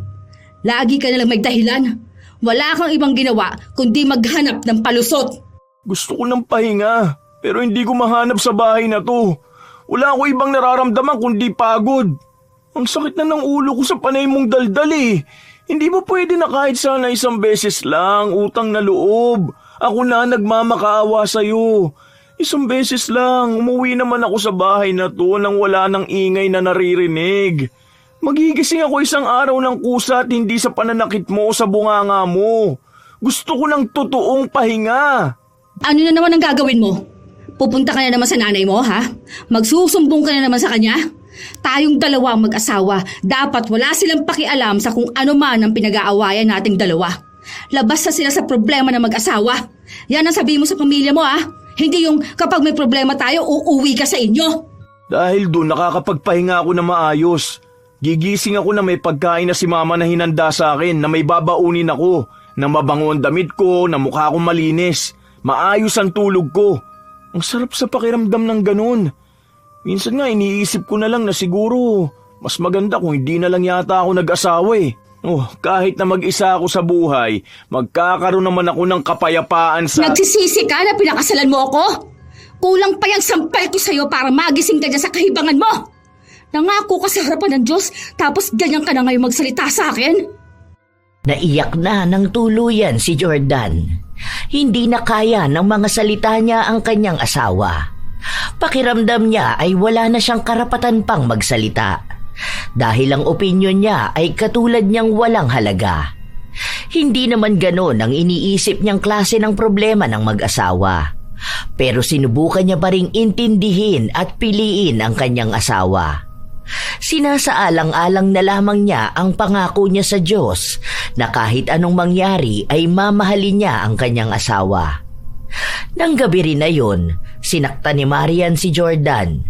Lagi ka nalang may dahilan. Wala kang ibang ginawa kundi maghanap ng palusot. Gusto ko ng pahinga, pero hindi ko mahanap sa bahay na to. Wala ko ibang nararamdaman kundi pagod. Ang sakit na ng ulo ko sa panay mong daldal eh. Hindi mo pwede na kahit sana isang beses lang, utang na loob. Ako na nagmamakaawa sa'yo. Isang beses lang, umuwi naman ako sa bahay na to nang wala ng ingay na naririnig. Magigising ako isang araw ng kusa at hindi sa pananakit mo o sa bunganga mo. Gusto ko ng totoong pahinga. Ano na naman ang gagawin mo? Pupunta ka na naman sa nanay mo, ha? Magsusumbong ka na naman sa kanya? Tayong dalawa mag-asawa, dapat wala silang pakialam sa kung ano man ang pinag-aawayan nating dalawa. Labas na sila sa problema ng mag-asawa. Yan ang sabihin mo sa pamilya mo, ha? Hindi yung kapag may problema tayo, uuwi ka sa inyo. Dahil doon nakakapagpahinga ako na maayos. Gigising ako na may pagkain na si mama na hinanda sa akin, na may babaunin ako, na mabango ang damit ko, na mukha akong malinis. Maayos ang tulog ko. Ang sarap sa pakiramdam ng ganun. Minsan nga iniisip ko na lang na siguro mas maganda kung hindi na lang yata ako nag-asawa eh. Oh, kahit na mag-isa ako sa buhay, magkakaroon naman ako ng kapayapaan sa... Nagsisisi ka na pinakasalan mo ako? Kulang pa yung sampal ko sa'yo para magising ka dyan sa kahibangan mo. Nangako ka sa harapan ng Diyos, tapos ganyan ka na ngayon magsalita sa akin? Naiyak na ng tuluyan si Jordan. Hindi na kaya ng mga salita niya ang kanyang asawa. Pakiramdam niya ay wala na siyang karapatan pang magsalita. Dahil ang opinyon niya ay katulad niyang walang halaga. Hindi naman ganon ang iniisip niyang klase ng problema ng mag-asawa. Pero sinubukan niya pa ring intindihin at piliin ang kanyang asawa. Sinasaalang-alang na lamang niya ang pangako niya sa Diyos na kahit anong mangyari ay mamahalin niya ang kanyang asawa. Nang gabi rin na yun, sinaktan ni Marian si Jordan.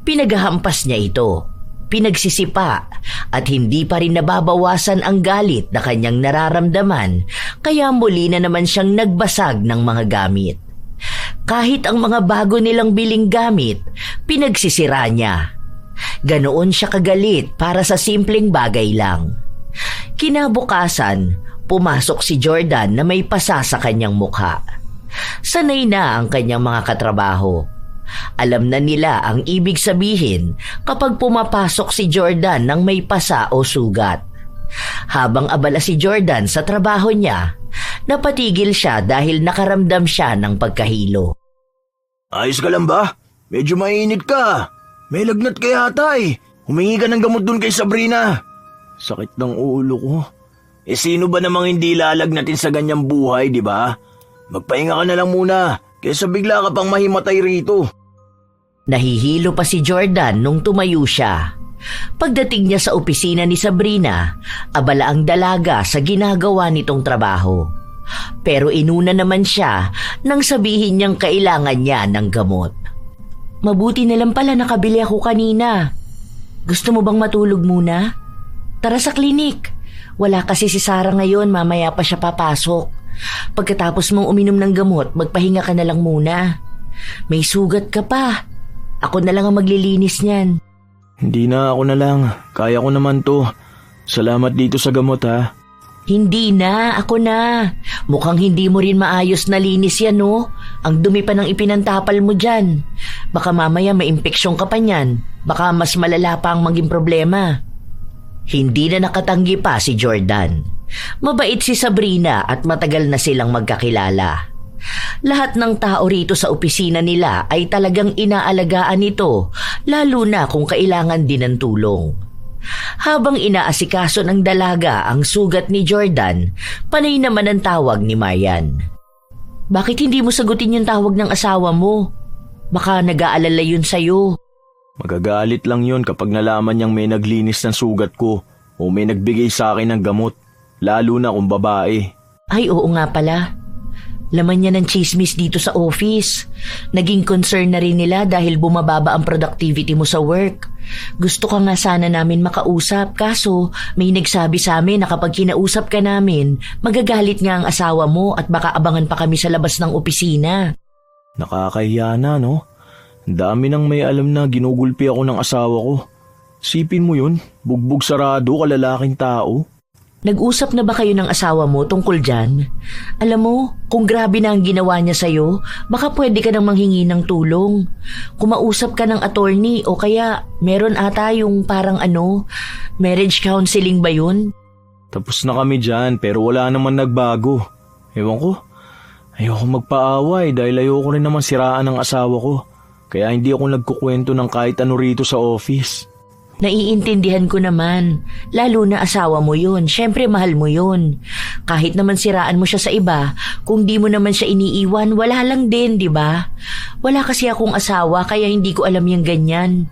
Pinaghahampas niya ito, pinagsisipa, at hindi pa rin nababawasan ang galit na kanyang nararamdaman, kaya muli na naman siyang nagbasag ng mga gamit. Kahit ang mga bago nilang biling gamit, pinagsisira niya. Ganoon siya kagalit para sa simpleng bagay lang. Kinabukasan, pumasok si Jordan na may pasa sa kanyang mukha. Sanay na ang kanyang mga katrabaho. Alam na nila ang ibig sabihin kapag pumapasok si Jordan ng may pasa o sugat. Habang abala si Jordan sa trabaho niya, napatigil siya dahil nakaramdam siya ng pagkahilo. Ayos ka lang ba? Medyo mainit ka. May lagnat ka yata eh. Humingi ka ng gamot dun kay Sabrina. Sakit ng ulo ko. Sino ba namang hindi lalagnatin sa ganyang buhay, di ba? Magpahinga ka na lang muna, kaysa bigla ka pang mahimatay rito. Nahihilo pa si Jordan nung tumayo siya. Pagdating niya sa opisina ni Sabrina, abala ang dalaga sa ginagawa nitong trabaho. Pero inuna naman siya nang sabihin niyang kailangan niya ng gamot. Mabuti na lang pala nakabili ako kanina. Gusto mo bang matulog muna? Tara sa klinik. Wala kasi si Sarah ngayon, mamaya pa siya papasok. Pagkatapos mong uminom ng gamot, magpahinga ka na lang muna. May sugat ka pa. Ako na lang ang maglilinis niyan. Hindi na, ako na lang. Kaya ko naman to. Salamat dito sa gamot ha. Hindi na, ako na. Mukhang hindi mo rin maayos na linis yan, no? Ang dumi pa ng ipinantapal mo dyan. Baka mamaya may impeksyon ka pa niyan. Baka mas malala pa ang maging problema. Hindi na nakatanggi pa si Jordan. Mabait si Sabrina at matagal na silang magkakilala. Lahat ng tao rito sa opisina nila ay talagang inaalagaan ito, lalo na kung kailangan din ng tulong. Habang inaasikaso ng dalaga ang sugat ni Jordan, panay naman ang tawag ni Marian. Bakit hindi mo sagutin yung tawag ng asawa mo? Baka nag-aalala yun sa'yo. Magagalit lang yun kapag nalaman niyang may naglinis ng sugat ko o may nagbigay sa akin ng gamot, lalo na kung babae. Ay, oo nga pala. Laman niya ng chismis dito sa office. Naging concern na rin nila dahil bumababa ang productivity mo sa work. Gusto ka nga sana namin makausap, kaso may nagsabi sa amin na kapag kinausap ka namin, magagalit nga ang asawa mo at baka abangan pa kami sa labas ng opisina. Nakakahiya na, no? Ang dami nang may alam na ginugulpi ako ng asawa ko. Sipin mo yun, bugbog sarado, kalalaking tao. Nag-usap na ba kayo ng asawa mo tungkol dyan? Alam mo, kung grabe na ang ginawa niya sa'yo, baka pwede ka nang manghingi ng tulong. Kumausap ka ng attorney o kaya meron ata yung parang marriage counseling ba yun? Tapos na kami dyan pero wala naman nagbago. Ewan ko, ayoko magpaaway dahil ayoko rin naman siraan ng asawa ko. Kaya hindi ako nagkukwento ng kahit ano rito sa office. Naiintindihan ko naman, lalo na asawa mo yun, syempre mahal mo yun. Kahit naman siraan mo siya sa iba, kung di mo naman siya iniiwan, wala lang din, di ba? Wala kasi akong asawa kaya hindi ko alam yung ganyan.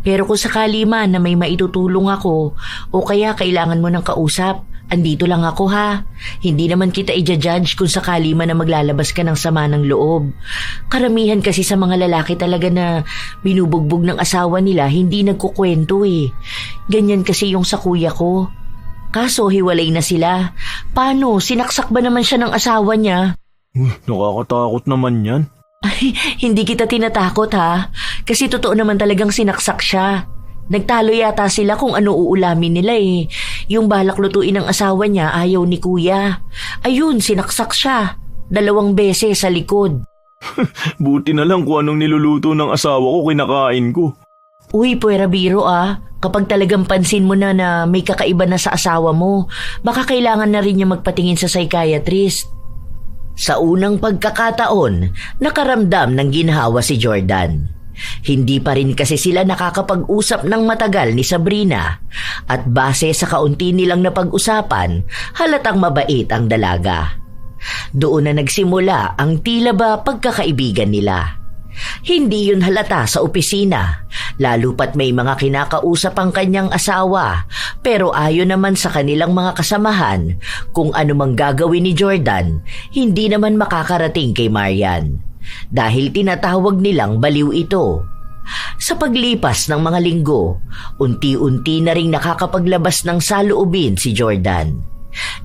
Pero kung sakali man na may maitutulong ako o kaya kailangan mo ng kausap, andito lang ako ha. Hindi naman kita i-judge kung sakali man na maglalabas ka ng sama ng loob. Karamihan kasi sa mga lalaki talaga na binubugbog ng asawa nila hindi nagkukwento eh. Ganyan kasi yung sa kuya ko. Kaso hiwalay na sila. Paano? Sinaksak ba naman siya ng asawa niya? Nakakatakot naman yan. Ay, hindi kita tinatakot ha. Kasi totoo naman talagang sinaksak siya. Nagtalo yata sila kung ano uulamin nila eh. Yung balak lutuin ng asawa niya ayaw ni kuya. Ayun, sinaksak siya. 2 beses sa likod. Buti na lang kung anong niluluto ng asawa ko kinakain ko. Uy, puwera biro ah. Kapag talagang pansin mo na may kakaiba na sa asawa mo, baka kailangan na rin niya magpatingin sa psychiatrist. Sa unang pagkakataon, nakaramdam ng ginhawa si Jordan. Hindi pa rin kasi sila nakakapag-usap ng matagal ni Sabrina at base sa kaunti nilang napag-usapan, halatang mabait ang dalaga. Doon na nagsimula ang tila ba pagkakaibigan nila. Hindi yun halata sa opisina, lalo pat may mga kinakausap ang kanyang asawa, pero ayon naman sa kanilang mga kasamahan, kung ano mang gagawin ni Jordan, hindi naman makakarating kay Marian. Dahil tinatawag nilang baliw ito. Sa paglipas ng mga linggo, unti-unti na ring nakakapaglabas ng saloobin si Jordan.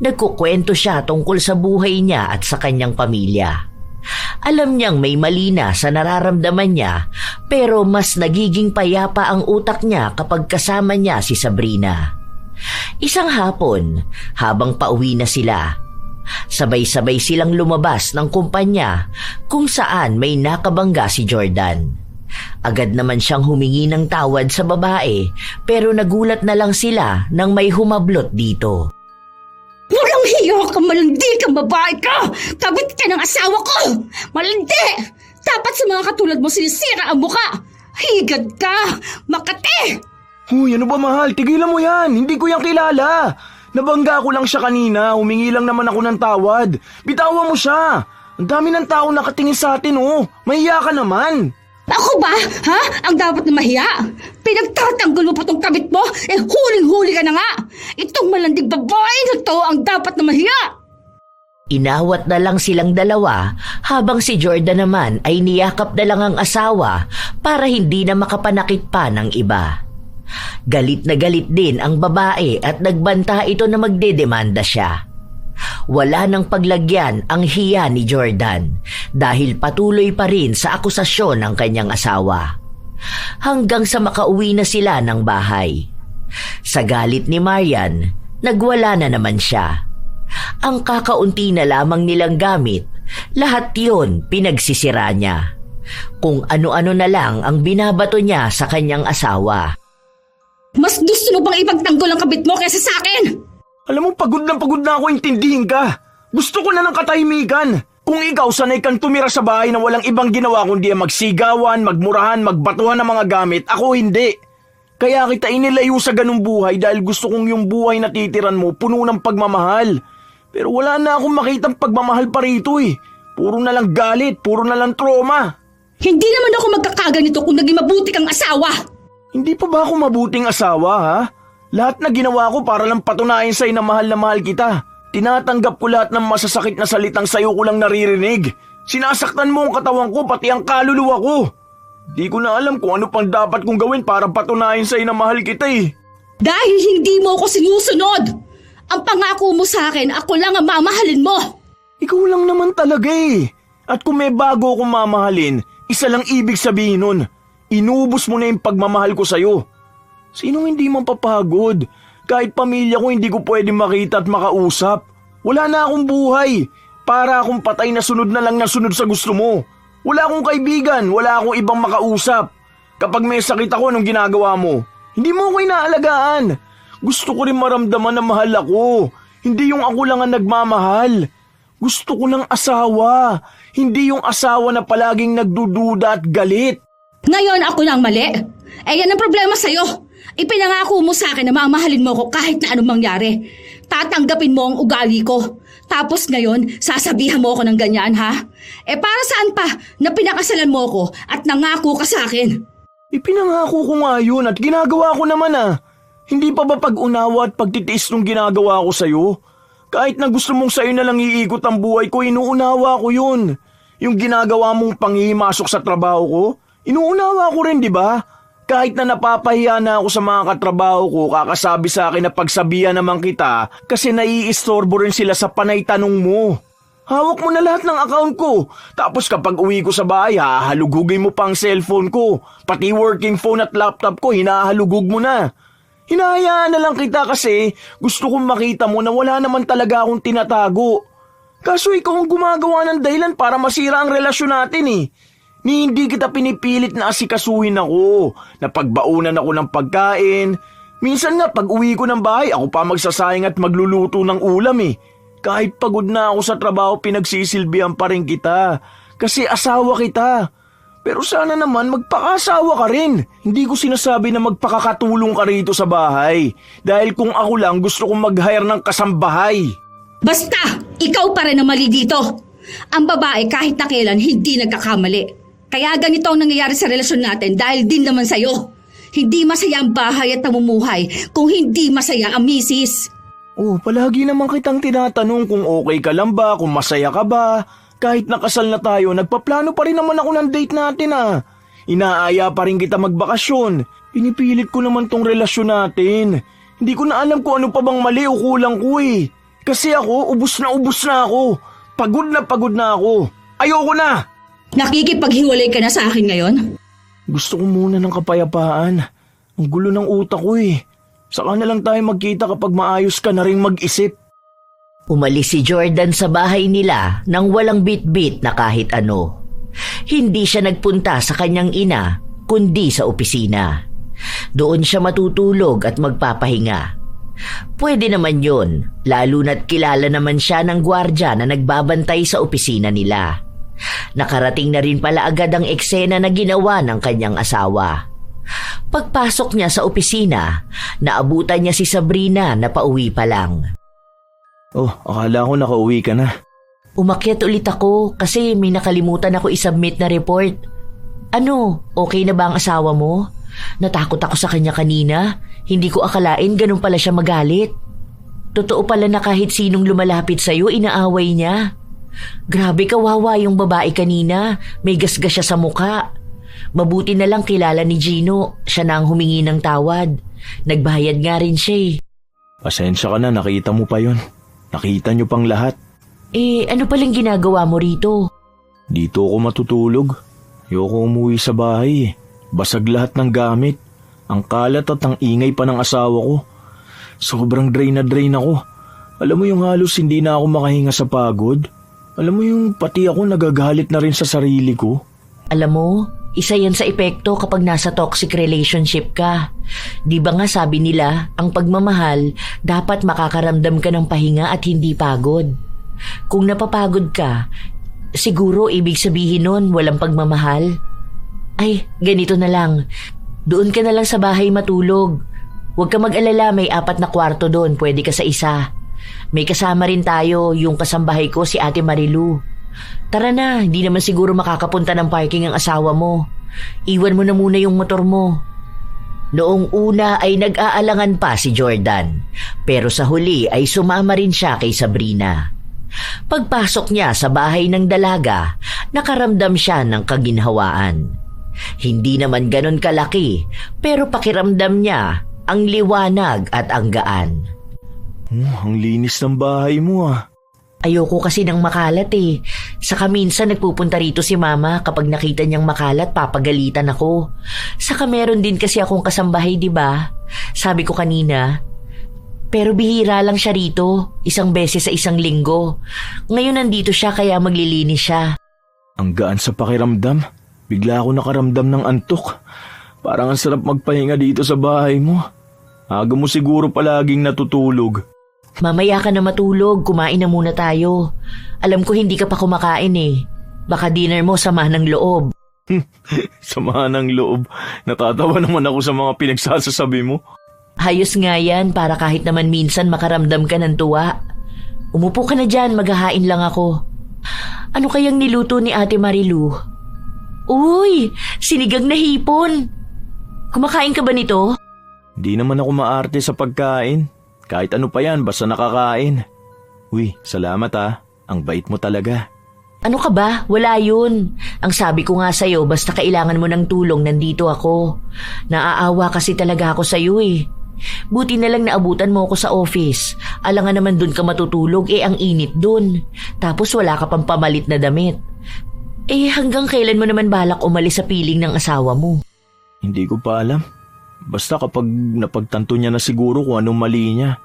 Nagkukwento siya tungkol sa buhay niya at sa kanyang pamilya. Alam niyang may mali na sa nararamdaman niya, pero mas nagiging payapa ang utak niya kapag kasama niya si Sabrina. Isang hapon, habang pauwi na sila, sabay-sabay silang lumabas ng kumpanya kung saan may nakabangga si Jordan. Agad naman siyang humingi ng tawad sa babae, pero nagulat na lang sila nang may humablot dito. Walang hiyo ka, malandi kang babae ka! Kabit ka ng asawa ko! Malandi! Dapat sa mga katulad mo sinisira ang muka! Higad ka! Makati! Huy, ano ba mahal? Tigilan mo yan! Hindi ko yan kilala! Nabangga ko lang siya kanina, humingi lang naman ako ng tawad. Bitawan mo siya! Ang dami ng tao nakatingin sa atin oh! Mahiya ka naman! Ako ba? Ha? Ang dapat na mahiya? Pinagtatanggol mo pa tong kabit mo? Huling-huli ka na nga! Itong malandig babae na to ang dapat na mahiya! Inawat na lang silang dalawa habang si Jordan naman ay niyakap na lang ang asawa para hindi na makapanakit pa ng iba. Galit na galit din ang babae at nagbanta ito na magdedemanda siya. Wala nang paglagyan ang hiya ni Jordan dahil patuloy pa rin sa akusasyon ng kanyang asawa. Hanggang sa makauwi na sila ng bahay. Sa galit ni Marian, nagwala na naman siya. Ang kakaunti na lamang nilang gamit, lahat yon pinagsisira niya. Kung ano-ano na lang ang binabato niya sa kanyang asawa. Mas gusto mo bang ipagtanggol ang kabit mo kaysa sa akin? Alam mo, pagod na ako intindihin ka. Gusto ko na ng katahimikan. Kung ikaw sanay kang tumira sa bahay na walang ibang ginawa kundi magsigawan, magmurahan, magbatuhan ng mga gamit, ako hindi. Kaya kita inilayo sa ganung buhay dahil gusto kong yung buhay na titiran mo puno ng pagmamahal. Pero wala na akong makitang pagmamahal pa rito eh. Puro na lang galit, puro na lang trauma. Hindi naman ako magkakaganito kung naging mabuti kang asawa. Hindi pa ba ako mabuting asawa ha? Lahat na ginawa ko para lang patunayan sa'yo na mahal kita. Tinatanggap ko lahat ng masasakit na salitang sa'yo ko lang naririnig. Sinasaktan mo ang katawan ko pati ang kaluluwa ko. Di ko na alam kung ano pang dapat kong gawin para patunayan sa'yo na mahal kita eh. Dahil hindi mo ako sinusunod. Ang pangako mo sa akin, ako lang ang mamahalin mo. Ikaw lang naman talaga eh. At kung may bago akong mamahalin, isa lang ibig sabihin nun. Inubos mo na yung pagmamahal ko sa'yo. Sinong hindi mapapagod? Kahit pamilya ko hindi ko pwede makita at makausap. Wala na akong buhay. Para akong patay na sunod na lang na sunod sa gusto mo. Wala akong kaibigan, wala akong ibang makausap. Kapag may sakit ako, anong ginagawa mo? Hindi mo ako inaalagaan. Gusto ko rin maramdaman na mahal ako. Hindi yung ako lang ang nagmamahal. Gusto ko ng asawa. Hindi yung asawa na palaging nagdududa at galit. Ngayon ako lang mali. Yan ang problema sa'yo. Ipinangako mo sa akin na mamahalin mo ko kahit na anong mangyari. Tatanggapin mo ang ugali ko. Tapos ngayon, sasabihan mo ako ng ganyan, ha? Para saan pa na pinakasalan mo ko at nangako ka sa akin? Ipinangako ko nga yun at ginagawa ko naman ah. Hindi pa ba pag-unawa at pagtitiis nung ginagawa ko sa'yo? Kahit na gusto mong sa'yo na lang iikot ang buhay ko, inuunawa ko yun. Yung ginagawa mong panghihimasok sa trabaho ko, inuunawa ko rin, di ba? Kahit na napapahiya na ako sa mga katrabaho ko, kakasabi sa akin na pagsabihan naman kita kasi naiistorbo rin sila sa panay tanong mo. Hawak mo na lahat ng account ko. Tapos kapag uwi ko sa bahay, hahalugugin mo pa ang cellphone ko. Pati working phone at laptop ko, hinahalugug mo na. Hinahayaan na lang kita kasi gusto kong makita mo na wala naman talaga akong tinatago. Kaso ikaw ang gumagawa ng dahilan para masira ang relasyon natin eh. Ni hindi kita pinipilit na asikasuhin ako. Napagbaunan ako ng pagkain. Minsan nga pag uwi ko ng bahay, ako pa magsasayang at magluluto ng ulam eh. Kahit pagod na ako sa trabaho, pinagsisilbihan pa rin kita. Kasi asawa kita. Pero sana naman magpakasawa ka rin. Hindi ko sinasabi na magpakakatulong ka rito sa bahay. Dahil kung ako lang gusto kong mag-hire ng kasambahay. Basta! Ikaw pa rin ang mali dito! Ang babae kahit na kailan hindi nagkakamali. Kaya ganito ang nangyayari sa relasyon natin dahil din naman sa'yo. Hindi masaya ang bahay at namumuhay kung hindi masaya ang misis. Oh, palagi naman kitang tinatanong kung okay ka lang ba, kung masaya ka ba. Kahit nakasal na tayo, nagpaplano pa rin naman ako ng date natin ah. Inaaya pa rin kita magbakasyon. Pinipilit ko naman tong relasyon natin. Hindi ko na alam kung ano pa bang mali o kulang ko eh. Kasi ako, ubus na ako. Pagod na ako. Ayoko na! Nakikipaghiwalay ka na sa akin ngayon? Gusto ko muna ng kapayapaan. Ang gulo ng utak ko eh. Saka na lang tayo magkita kapag maayos ka na rin mag-isip. Umalis si Jordan sa bahay nila nang walang bit-bit na kahit ano. Hindi siya nagpunta sa kanyang ina, kundi sa opisina. Doon siya matutulog at magpapahinga. Pwede naman yun, lalo na't kilala naman siya ng gwardya na nagbabantay sa opisina nila. Nakarating na rin pala agad ang eksena na ginawa ng kanyang asawa. Pagpasok niya sa opisina, naabutan niya si Sabrina na pauwi pa lang. Oh, akala ko nakauwi ka na. Umakyat ulit ako kasi may nakalimutan ako isubmit na report. Ano, okay na ba ang asawa mo? Natakot ako sa kanya kanina. Hindi ko akalain ganun pala siya magalit. Totoo pala na kahit sinong lumalapit sa'yo, inaaway niya. Grabe, kawawa yung babae kanina. May gasgas siya sa mukha. Mabuti na lang kilala ni Gino. Siya na ang humingi ng tawad. Nagbayad nga rin siya eh. Pasensya ka na, nakita mo pa yon. Nakita niyo pang lahat. Ano palang ginagawa mo rito? Dito ako matutulog. Ayoko umuwi sa bahay. Basag lahat ng gamit. Ang kalat at ang ingay pa ng asawa ko. Sobrang drain na drain ako. Alam mo yung halos hindi na ako makahinga sa pagod. Alam mo yung pati ako nagagalit na rin sa sarili ko. Alam mo, isa yan sa epekto kapag nasa toxic relationship ka. Di ba nga sabi nila, ang pagmamahal, dapat makakaramdam ka ng pahinga at hindi pagod. Kung napapagod ka, siguro ibig sabihin nun walang pagmamahal. Ay, ganito na lang. Doon ka na lang sa bahay matulog. Huwag ka mag-alala, may 4 na kwarto doon, pwede ka sa isa. May kasama rin tayo, yung kasambahay ko si Ate Marilu. Tara na, hindi naman siguro makakapunta ng parking ang asawa mo. Iwan mo na muna yung motor mo. Noong una ay nag-aalangan pa si Jordan, pero sa huli ay sumama rin siya kay Sabrina. Pagpasok niya sa bahay ng dalaga, nakaramdam siya ng kaginhawaan. Hindi naman ganon kalaki, pero pakiramdam niya ang liwanag at ang gaan. Ang linis ng bahay mo ah. Ayoko kasi ng makalat eh. Saka minsan nagpupunta rito si Mama kapag nakita niyang makalat, papagalitan ako. Saka meron din kasi akong kasambahay, di ba? Sabi ko kanina. Pero bihira lang siya rito, 1 beses sa 1 linggo. Ngayon nandito siya kaya maglilinis siya. Ang gaan sa pakiramdam. Bigla ako nakaramdam ng antok. Parang ang sarap magpahinga dito sa bahay mo. Aga mo siguro palaging natutulog. Mamaya ka na matulog, kumain na muna tayo. Alam ko hindi ka pa kumakain eh. Baka dinner mo sama ng loob. Sama ng loob. Natatawa naman ako sa mga pinagsasasabi mo. Hayos nga yan para kahit naman minsan makaramdam ka ng tuwa. Umupo ka na dyan, maghahain lang ako. Ano kayang niluto ni Ate Marilu? Uy, sinigang na hipon. Kumakain ka ba nito? Di naman ako maarte sa pagkain. Kahit ano pa yan, basta nakakain. Uy, salamat ah. Ang bait mo talaga. Ano ka ba? Wala yun. Ang sabi ko nga sa'yo, basta kailangan mo ng tulong, nandito ako. Naaawa kasi talaga ako sa'yo eh. Buti na lang naabutan mo ako sa office. Alangan naman dun ka matutulog, ang init dun. Tapos wala ka pang pamalit na damit. Hanggang kailan mo naman balak umalis sa piling ng asawa mo? Hindi ko pa alam. Basta kapag napagtanto niya na siguro kung anong mali niya.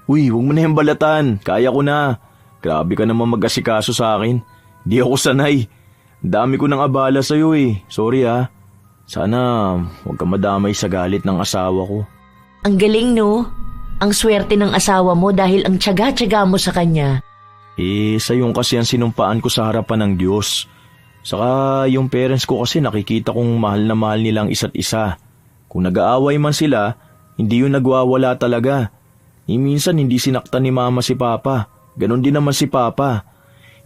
Uy, huwag mo na yung balatan. Kaya ko na. Grabe ka naman mag-asikaso sa akin. Di ako sanay. Dami ko nang abala sa'yo Sorry Sana huwag ka madamay sa galit ng asawa ko. Ang galing no? Ang swerte ng asawa mo dahil ang tiyaga-tiyaga mo sa kanya. Sa yung kasi ang sinumpaan ko sa harapan ng Diyos. Saka yung parents ko kasi nakikita kong mahal na mahal nilang isa't isa. Kung nag-aaway man sila, hindi yun nagwawala talaga. Minsan hindi sinaktan ni mama si papa. Ganon din naman si papa.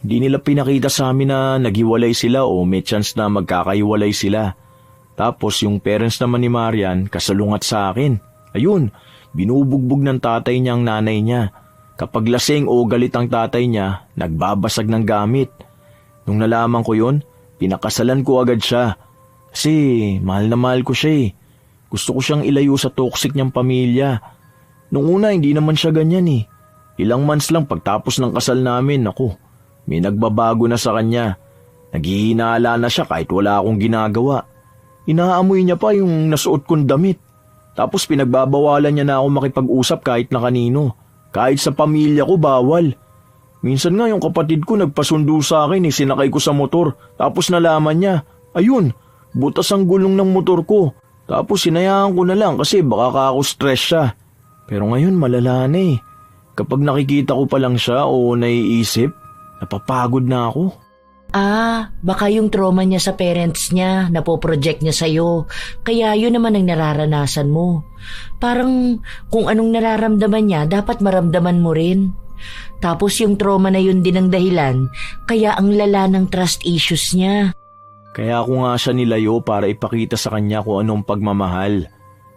Hindi nila pinakita sa amin na naghiwalay sila o may chance na magkakaiwalay sila. Tapos yung parents naman ni Marian kasalungat sa akin. Ayun, binubugbog ng tatay niya ang nanay niya. Kapag lasing o galit ang tatay niya, nagbabasag ng gamit. Nung nalaman ko yun, pinakasalan ko agad siya. Kasi mahal na mahal ko siya Gusto ko siyang ilayo sa toxic niyang pamilya. Nung una hindi naman siya ganyan Ilang months lang pagtapos ng kasal namin, may nagbabago na sa kanya. Naghihinala na siya kahit wala akong ginagawa. Inaamoy niya pa yung nasuot kong damit. Tapos pinagbabawalan niya na ako makipag-usap kahit na kanino. Kahit sa pamilya ko bawal. Minsan nga yung kapatid ko nagpasundo sa akin sinakay ko sa motor. Tapos nalaman niya, ayun, butas ang gulong ng motor ko. Tapos sinayaan ko na lang kasi baka ako stress siya. Pero ngayon malala na Kapag nakikita ko pa lang siya o naiisip, napapagod na ako. Baka yung trauma niya sa parents niya, napoproject niya sa'yo. Kaya yun naman ang nararanasan mo. Parang kung anong nararamdaman niya, dapat maramdaman mo rin. Tapos yung trauma na yun din ang dahilan, kaya ang lala ng trust issues niya. Kaya ako nga siya nilayo para ipakita sa kanya kung anong pagmamahal.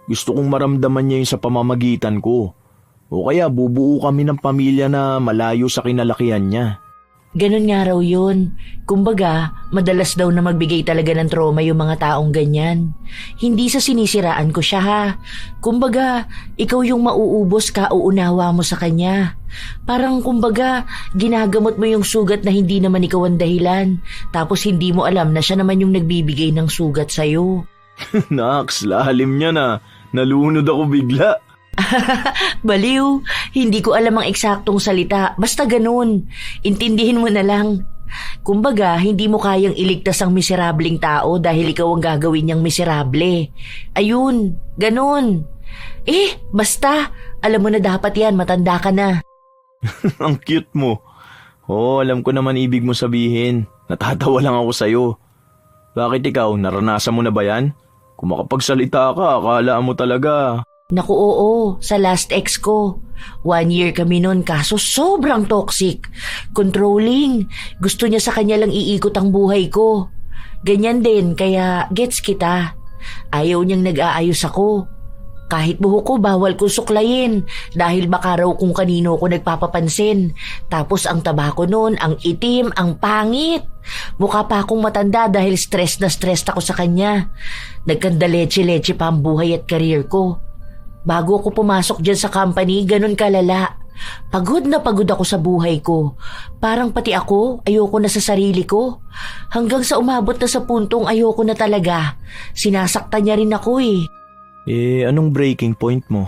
Gusto kong maramdaman niya yun sa pamamagitan ko. O kaya bubuo kami ng pamilya na malayo sa kinalakihan niya. Ganon nga raw yun. Kumbaga, madalas daw na magbigay talaga ng trauma yung mga taong ganyan. Hindi sa sinisiraan ko siya Kumbaga, ikaw yung mauubos ka o unawa mo sa kanya. Parang kumbaga, ginagamot mo yung sugat na hindi naman ikaw ang dahilan. Tapos hindi mo alam na siya naman yung nagbibigay ng sugat sa'yo. Naks, lalim niya na. Nalunod ako bigla. Baliw, hindi ko alam ang eksaktong salita. Basta ganun. Intindihin mo na lang. Kumbaga, hindi mo kayang iligtas ang miserableng tao dahil ikaw ang gagawin niyang miserable. Ayun, ganun. Basta, alam mo na dapat yan, matanda ka na. Ang cute mo. Alam ko naman ibig mo sabihin. Natatawa lang ako sa'yo. Bakit ikaw, naranasan mo na ba yan? Kung makapagsalita ka, akala mo talaga. Naku oo, sa last ex ko. 1 year kami nun kaso sobrang toxic. Controlling. Gusto niya sa kanya lang iikot ang buhay ko. Ganyan din kaya gets kita. Ayaw niyang nag-aayos ako. Kahit buhok ko bawal ko suklayin dahil baka raw kung kanino ko nagpapapansin. Tapos ang taba ko nun, ang itim, ang pangit. Mukha pa akong matanda dahil stress na stress ako sa kanya. Nagkandaleche-leche pa ang buhay at career ko. Bago ako pumasok dyan sa company, ganun kalala. Pagod na pagod ako sa buhay ko. Parang pati ako, ayoko na sa sarili ko. Hanggang sa umabot na sa puntong ayoko na talaga. Sinasaktan niya rin ako anong breaking point mo?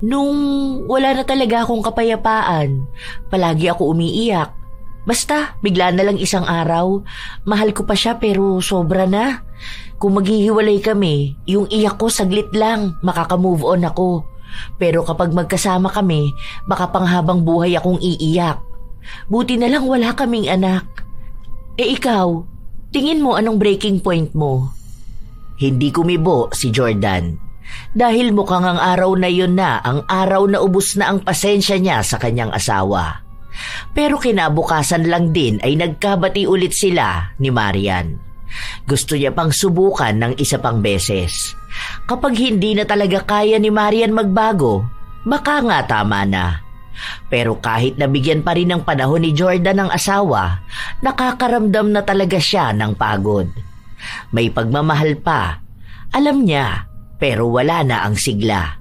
Nung wala na talaga akong kapayapaan, palagi ako umiiyak. Basta, bigla na lang isang araw, mahal ko pa siya pero sobra na. Kung maghihiwalay kami, yung iyak ko saglit lang, makaka-move on ako. Pero kapag magkasama kami, baka panghabang buhay akong iiyak. Buti na lang wala kaming anak. Ikaw, tingin mo anong breaking point mo? Hindi kumibo si Jordan. Dahil mukhang ang araw na yun na ang araw na ubos na ang pasensya niya sa kanyang asawa. Pero kinabukasan lang din ay nagkabati ulit sila ni Marian. Gusto niya pang subukan ng isa pang beses. Kapag hindi na talaga kaya ni Marian magbago, baka nga tama na. Pero kahit nabigyan pa rin ng panahon ni Jordan ng asawa, nakakaramdam na talaga siya ng pagod. May pagmamahal pa. Alam niya, pero wala na ang sigla.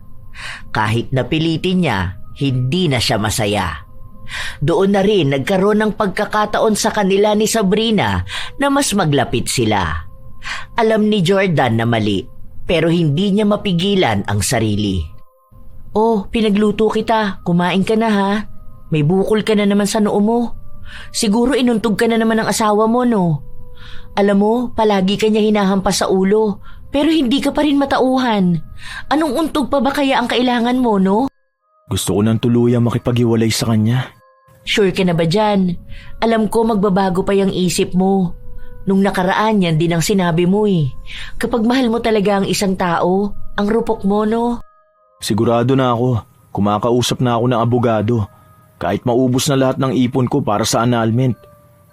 Kahit napilitin niya, hindi na siya masaya. Doon na rin nagkaroon ng pagkakataon sa kanila ni Sabrina na mas maglapit sila. Alam ni Jordan na mali, pero hindi niya mapigilan ang sarili. "Oh, pinagluto kita. Kumain ka na ha. May bukol ka na naman sa noo mo. Siguro inuntog ka na naman ng asawa mo, no? Alam mo, palagi ka niya hinahampas sa ulo, pero hindi ka pa rin matauhan. Anong untog pa ba kaya ang kailangan mo, no?" Gusto ko ng tuluyang makipaghiwalay sa kanya. Sure ka na ba dyan? Alam ko magbabago pa yung isip mo. Nung nakaraan yan din ang sinabi mo eh. Kapag mahal mo talaga ang isang tao, ang rupok mo, no? Sigurado na ako. Kumakausap na ako ng abogado. Kahit maubos na lahat ng ipon ko para sa annulment.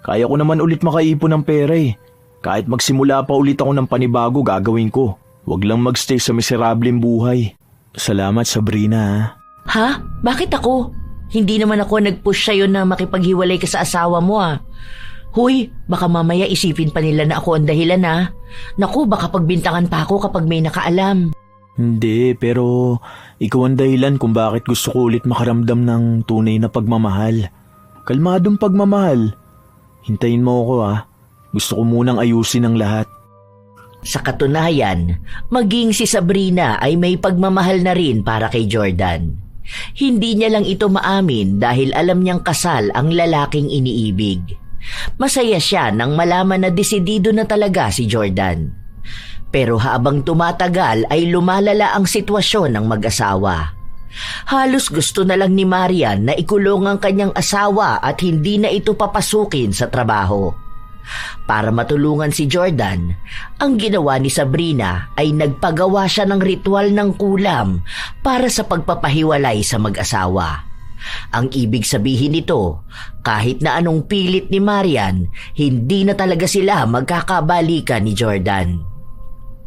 Kaya ko naman ulit makaipon ng pera eh. Kahit magsimula pa ulit ako ng panibago, gagawin ko. Huwag lang magstay sa miserableng buhay. Salamat, Sabrina, ha? Ha? Bakit ako? Hindi naman ako nag-push sa'yo na makipaghiwalay ka sa asawa mo ah. Huy, baka mamaya isipin pa nila na ako ang dahilan ah. Naku, baka pagbintangan pa ako kapag may nakaalam. Hindi, pero ikaw ang dahilan kung bakit gusto ko ulit makaramdam ng tunay na pagmamahal. Kalmadong pagmamahal. Hintayin mo ako ah. Gusto ko munang ayusin ang lahat. Sa katunayan, maging si Sabrina ay may pagmamahal na rin para kay Jordan. Hindi niya lang ito maamin dahil alam niyang kasal ang lalaking iniibig. Masaya siya nang malaman na desidido na talaga si Jordan. Pero habang tumatagal ay lumalala ang sitwasyon ng mag-asawa. Halos gusto na lang ni Marian na ikulong ang kanyang asawa at hindi na ito papasukin sa trabaho. Para matulungan si Jordan, ang ginawa ni Sabrina ay nagpagawa siya ng ritual ng kulam para sa pagpapahiwalay sa mag-asawa. Ang ibig sabihin nito, kahit na anong pilit ni Marian, hindi na talaga sila magkakabalikan ni Jordan.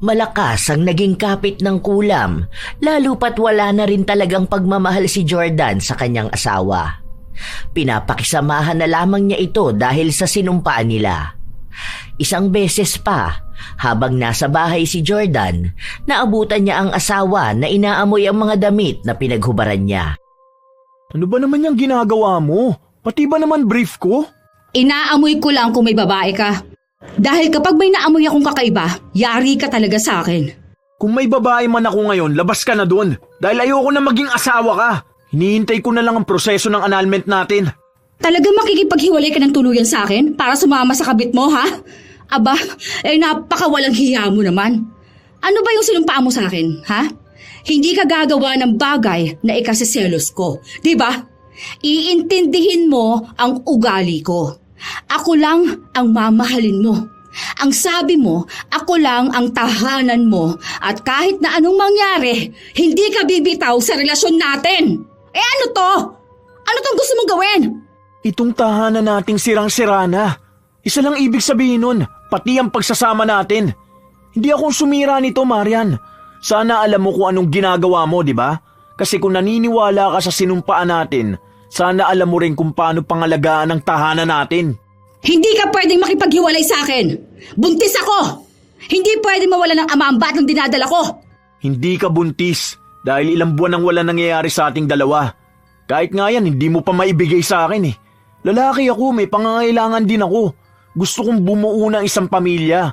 Malakas ang naging kapit ng kulam, lalo pat wala na rin talagang pagmamahal si Jordan sa kanyang asawa. Pinapakisamahan na lamang niya ito dahil sa sinumpaan nila. Isang beses pa, habang nasa bahay si Jordan, naabutan niya ang asawa na inaamoy ang mga damit na pinaghubaran niya. Ano ba naman yung ginagawa mo? Pati ba naman brief ko? Inaamoy ko lang kung may babae ka. Dahil kapag may naamoy akong kakaiba, yari ka talaga sa akin. Kung may babae man ako ngayon, labas ka na dun. Dahil ayoko na maging asawa ka. Hinihintay ko na lang ang proseso ng annulment natin. Talagang makikipaghiwalay ka ng tuluyan sa akin para sumama sa kabit mo, ha? Aba, napakawalang hiya mo naman. Ano ba yung sinumpaan mo sa akin, ha? Hindi ka gagawa ng bagay na ikasiselos ko, di ba? Iintindihin mo ang ugali ko. Ako lang ang mamahalin mo. Ang sabi mo, ako lang ang tahanan mo at kahit na anong mangyari, hindi ka bibitaw sa relasyon natin. Ano to? Ano tong gusto mong gawin? Itong tahanan nating sirang-sira na. Isa lang ibig sabihin nun, pati ang pagsasama natin. Hindi akong sumira nito, Marian. Sana alam mo kung anong ginagawa mo, di ba? Kasi kung naniniwala ka sa sinumpaan natin, sana alam mo rin kung paano pangalagaan ang tahanan natin. Hindi ka pwedeng makipaghiwalay sa akin. Buntis ako. Hindi pwedeng mawala ng ama ang batang dinadala ko. Hindi ka buntis dahil ilang buwan nang wala nangyayari sa ating dalawa. Kahit nga yan, hindi mo pa maibigay sa akin eh. Lalaki ako, may pangangailangan din ako. Gusto kong bumuo ng isang pamilya.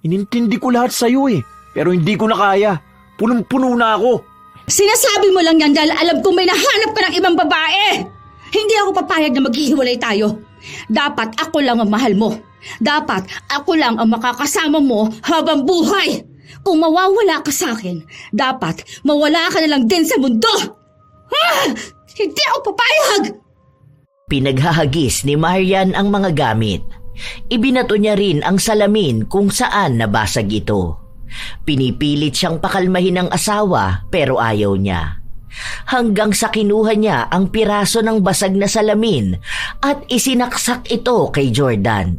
Inintindi ko lahat sa'yo eh, pero hindi ko na kaya. Punong-puno na ako. Sinasabi mo lang yan dahil alam kong may nahanap ka ng ibang babae. Hindi ako papayag na maghihiwalay tayo. Dapat ako lang ang mahal mo. Dapat ako lang ang makakasama mo habang buhay. Kung mawawala ka sa akin, dapat mawala ka na lang din sa mundo. Hindi ako papayag! Pinaghahagis ni Marian ang mga gamit. Ibinato niya rin ang salamin kung saan nabasag ito. Pinipilit siyang pakalmahin ng asawa pero ayaw niya. Hanggang sa kinuha niya ang piraso ng basag na salamin at isinaksak ito kay Jordan.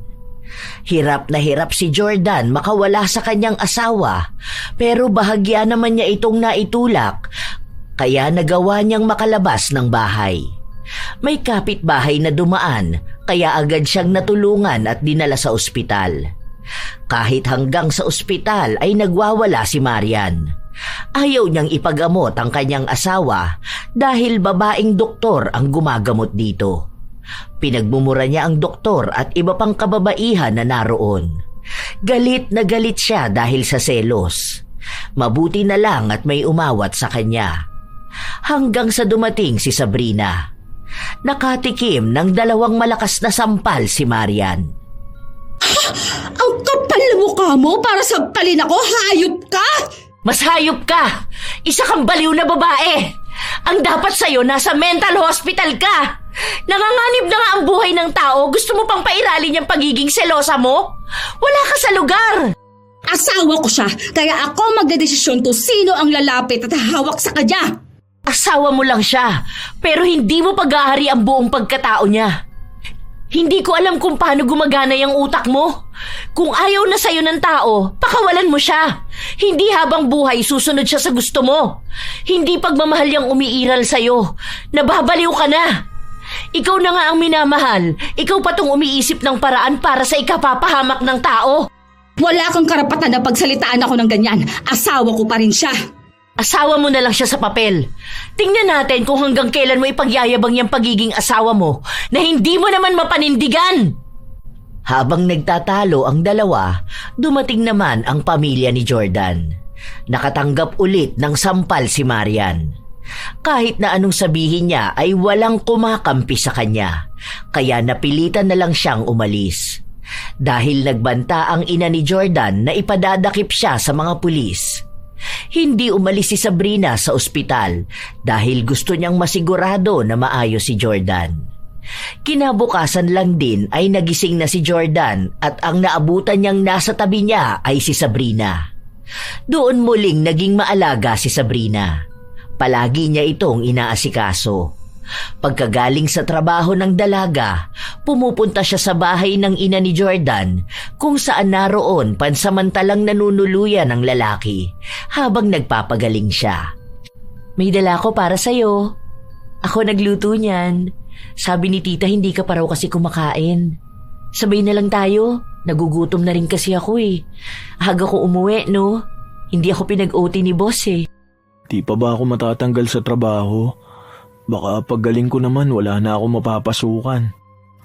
Hirap na hirap si Jordan makawala sa kanyang asawa pero bahagya naman niya itong naitulak kaya nagawa niyang makalabas ng bahay. May kapitbahay na dumaan kaya agad siyang natulungan at dinala sa ospital. Kahit hanggang sa ospital ay nagwawala si Marian. Ayaw niyang ipagamot ang kanyang asawa dahil babaeng doktor ang gumagamot dito. Pinagmumura niya ang doktor at iba pang kababaihan na naroon. Galit na galit siya dahil sa selos. Mabuti na lang at may umawat sa kanya. Hanggang sa dumating si Sabrina. Nakatikim ng 2 malakas na sampal si Marian. Ang kapal na mukha mo para sampalin ako, hayop ka! Mas hayop ka! Isa kang baliw na babae! Ang dapat sa'yo, nasa mental hospital ka! Nanganganib na nga ang buhay ng tao, gusto mo pang pairalin yung pagiging selosa mo? Wala ka sa lugar! Asawa ko siya, kaya ako magdedesisyon kung sino ang lalapit at hawak sa kanya. Asawa mo lang siya, pero hindi mo pag-aari ang buong pagkatao niya. Hindi ko alam kung paano gumagana yung utak mo. Kung ayaw na sa'yo ng tao, pakawalan mo siya. Hindi habang buhay susunod siya sa gusto mo. Hindi pagmamahal yung umiiral sa'yo. Nababaliw ka na. Ikaw na nga ang minamahal. Ikaw pa tong umiisip ng paraan para sa ikapapahamak ng tao. Wala kang karapatan na pagsalitaan ako ng ganyan. Asawa ko pa rin siya. Asawa mo na lang siya sa papel. Tingnan natin kung hanggang kailan mo ipagyayabang yung pagiging asawa mo na hindi mo naman mapanindigan. Habang nagtatalo ang dalawa, dumating naman ang pamilya ni Jordan. Nakatanggap ulit ng sampal si Marian. Kahit na anong sabihin niya ay walang kumakampi sa kanya, kaya napilitan na lang siyang umalis. Dahil nagbanta ang ina ni Jordan na ipadadakip siya sa mga pulis. Hindi umalis si Sabrina sa ospital dahil gusto niyang masigurado na maayos si Jordan. Kinabukasan lang din ay nagising na si Jordan at ang naabutan niyang nasa tabi niya ay si Sabrina. Doon muling naging maalaga si Sabrina. Palagi niya itong inaasikaso. Pagkagaling sa trabaho ng dalaga, pumupunta siya sa bahay ng ina ni Jordan kung saan naroon pansamantalang nanunuluyan ng lalaki habang nagpapagaling siya. May dala ko para sa'yo. Ako nagluto niyan. Sabi ni tita hindi ka pa raw kasi kumakain. Sabay na lang tayo. Nagugutom na rin kasi ako eh. Aga ko umuwi, no? Hindi ako pinag-OT ni boss eh. Di pa ba ako matatanggal sa trabaho? Baka paggaling ko naman wala na ako mapapasukan.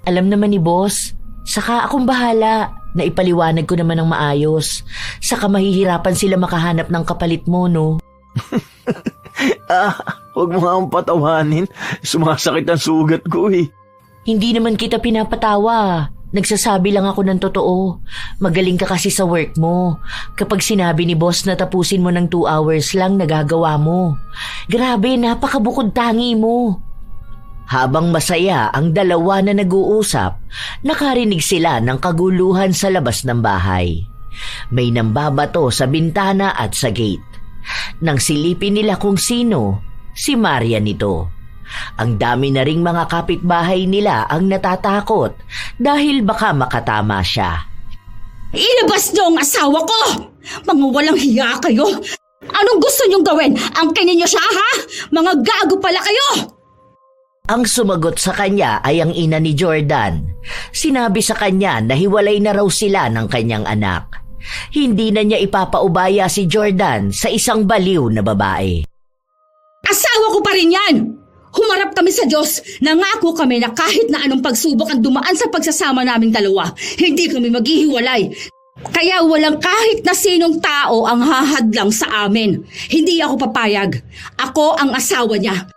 Alam naman ni boss, saka akong bahala. Naipaliwanag ko naman ng maayos. Saka mahihirapan sila makahanap ng kapalit mo, no? Huwag mo nga akong patawanin. Sumasakit ang sugat ko eh. Hindi naman kita pinapatawa. Nagsasabi lang ako ng totoo. Magaling ka kasi sa work mo. Kapag sinabi ni boss na tapusin mo ng 2 hours lang, nagagawa mo. Grabe, napakabukod tangi mo. Habang masaya ang dalawa na nag-uusap, nakarinig sila ng kaguluhan sa labas ng bahay. May nambabato sa bintana at sa gate. Nang silipin nila kung sino, si Marian ito. Ang dami na ring mga kapitbahay nila ang natatakot dahil baka makatama siya. Ilabas niyo ang asawa ko! Mga walang hiya kayo! Anong gusto niyong gawin? Angkinin niyo siya, ha? Mga gago pala kayo! Ang sumagot sa kanya ay ang ina ni Jordan. Sinabi sa kanya na hiwalay na raw sila ng kanyang anak. Hindi na niya ipapaubaya si Jordan sa isang baliw na babae. Asawa ko pa rin yan! Humarap kami sa Diyos. Nangako kami na kahit na anong pagsubok ang dumaan sa pagsasama naming dalawa, hindi kami maghihiwalay. Kaya walang kahit na sinong tao ang hahadlang sa amin. Hindi ako papayag. Ako ang asawa niya.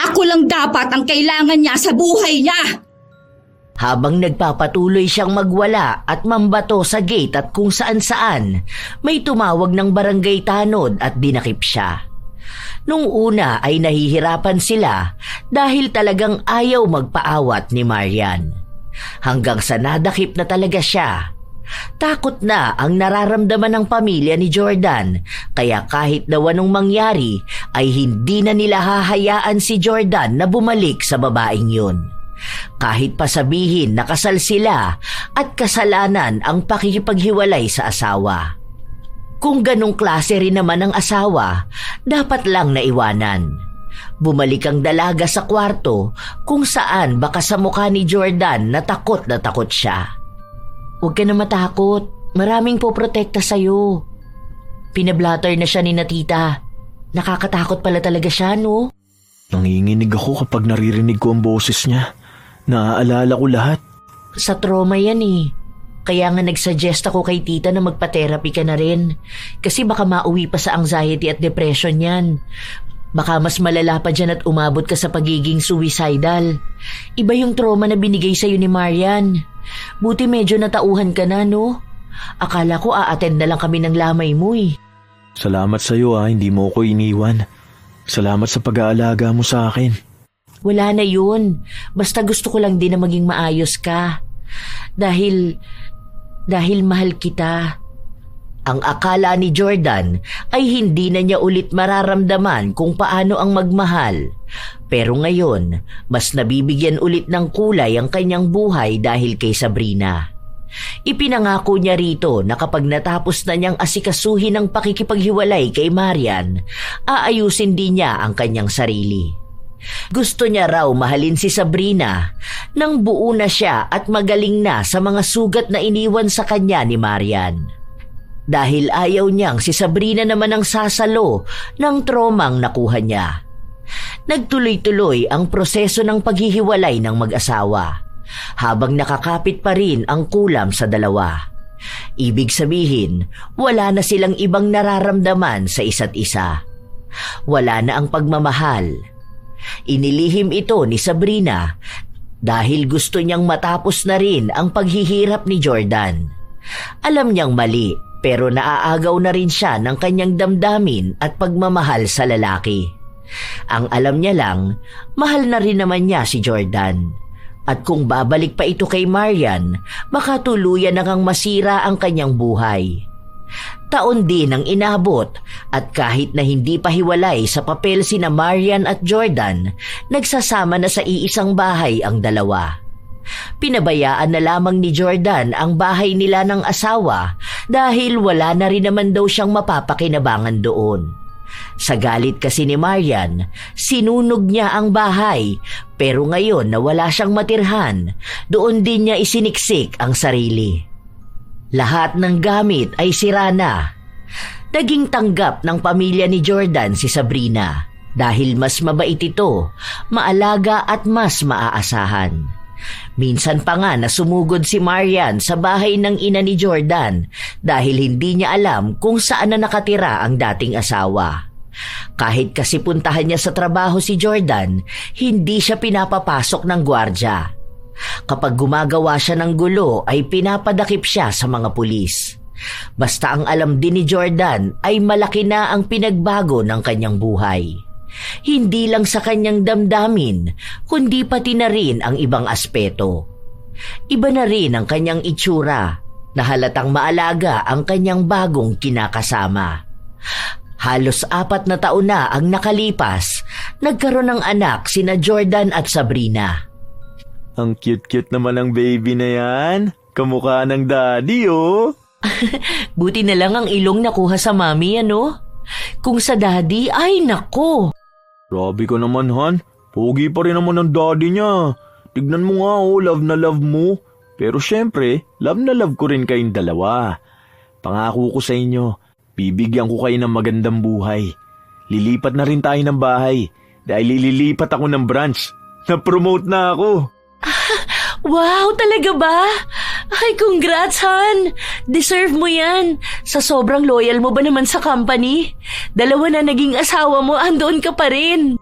Ako lang dapat ang kailangan niya sa buhay niya. Habang nagpapatuloy siyang magwala at mambato sa gate at kung saan-saan, may tumawag ng barangay tanod at dinakip siya. Nung una ay nahihirapan sila dahil talagang ayaw magpaawat ni Marian. Hanggang sa nadakip na talaga siya. Takot na ang nararamdaman ng pamilya ni Jordan, kaya kahit daw anong mangyari ay hindi na nila hahayaan si Jordan na bumalik sa babaeng yun. Kahit pa sabihin na kasal sila at kasalanan ang pakikipaghiwalay sa asawa. Kung ganong klase rin naman ang asawa, dapat lang naiwanan. Bumalik ang dalaga sa kwarto kung saan baka sa mukha ni Jordan na takot siya. Huwag ka na matakot, maraming poprotekta sa'yo. Pinablatter na siya ni na tita. Nakakatakot pala talaga siya, no? Nanginginig ako kapag naririnig ko ang boses niya. Naaalala ko lahat. Sa trauma yan eh. Kaya nga nagsuggest ako kay tita na magpa-therapy ka na rin. Kasi baka mauwi pa sa anxiety at depression yan. Baka mas malala pa dyan at umabot ka sa pagiging suicidal. Iba yung trauma na binigay sa'yo ni Marian. Buti medyo natauhan ka na, no? Akala ko a-attend na lang kami ng lamay mo eh. Salamat sa'yo hindi mo ko iniwan. Salamat sa pag-aalaga mo sa akin. Wala na yun. Basta gusto ko lang din na maging maayos ka. Dahil mahal kita. Ang akala ni Jordan ay hindi na niya ulit mararamdaman kung paano ang magmahal. Pero ngayon, mas nabibigyan ulit ng kulay ang kanyang buhay dahil kay Sabrina. Ipinangako niya rito na kapag natapos na niyang asikasuhin ang pakikipaghiwalay kay Marian, aayusin din niya ang kanyang sarili. Gusto niya raw mahalin si Sabrina nang buo na siya at magaling na sa mga sugat na iniwan sa kanya ni Marian. Dahil ayaw niyang si Sabrina naman ang sasalo ng tromang nakuha niya. Nagtuloy-tuloy ang proseso ng paghihiwalay ng mag-asawa habang nakakapit pa rin ang kulam sa dalawa. Ibig sabihin, wala na silang ibang nararamdaman sa isa't isa. Wala na ang pagmamahal. Inilihim ito ni Sabrina dahil gusto niyang matapos na rin ang paghihirap ni Jordan. Alam niyang mali pero naaagaw na rin siya ng kanyang damdamin at pagmamahal sa lalaki. Ang alam niya lang, mahal na rin naman niya si Jordan. At kung babalik pa ito kay Marian, baka tuluyan na ngang masira ang kanyang buhay. Taon din ang inabot at kahit na hindi pa hiwalay sa papel sina Marian at Jordan, nagsasama na sa iisang bahay ang dalawa. Pinabayaan na lamang ni Jordan ang bahay nila ng asawa dahil wala na rin naman daw siyang mapapakinabangan doon. Sa galit kasi ni Marian, sinunog niya ang bahay pero ngayon na wala siyang matirhan, doon din niya isiniksik ang sarili. Lahat ng gamit ay sira na. Naging tanggap ng pamilya ni Jordan si Sabrina dahil mas mabait ito, maalaga at mas maaasahan. Minsan pa nga na sumugod si Marian sa bahay ng ina ni Jordan dahil hindi niya alam kung saan na nakatira ang dating asawa. Kahit kasi puntahan niya sa trabaho si Jordan, hindi siya pinapapasok ng gwardya. Kapag gumagawa siya ng gulo ay pinapadakip siya sa mga pulis. Basta ang alam din ni Jordan ay malaki na ang pinagbago ng kanyang buhay. Hindi lang sa kanyang damdamin, kundi pati na rin ang ibang aspeto. Iba na rin ang kanyang itsura, na halatang maalaga ang kanyang bagong kinakasama. Halos 4 na taon na ang nakalipas, nagkaroon ng anak sina Jordan at Sabrina. Ang cute-cute naman ng baby na yan. Kamukha ng daddy, oh. Buti na lang ang ilong nakuha sa mami, ano? Kung sa daddy, ay nako. Grabe ka naman, Han. Pogi pa rin naman ang daddy niya. Tignan mo nga, love na love mo. Pero syempre, love na love ko rin kayong dalawa. Pangako ko sa inyo, bibigyan ko kayo ng magandang buhay. Lilipat na rin tayo ng bahay dahil lilipat ako ng branch. Na-promote na ako. Wow, talaga ba? Ay, congrats, Han! Deserve mo yan. Sa sobrang loyal mo ba naman sa company? 2 na naging asawa mo, andoon ka pa rin.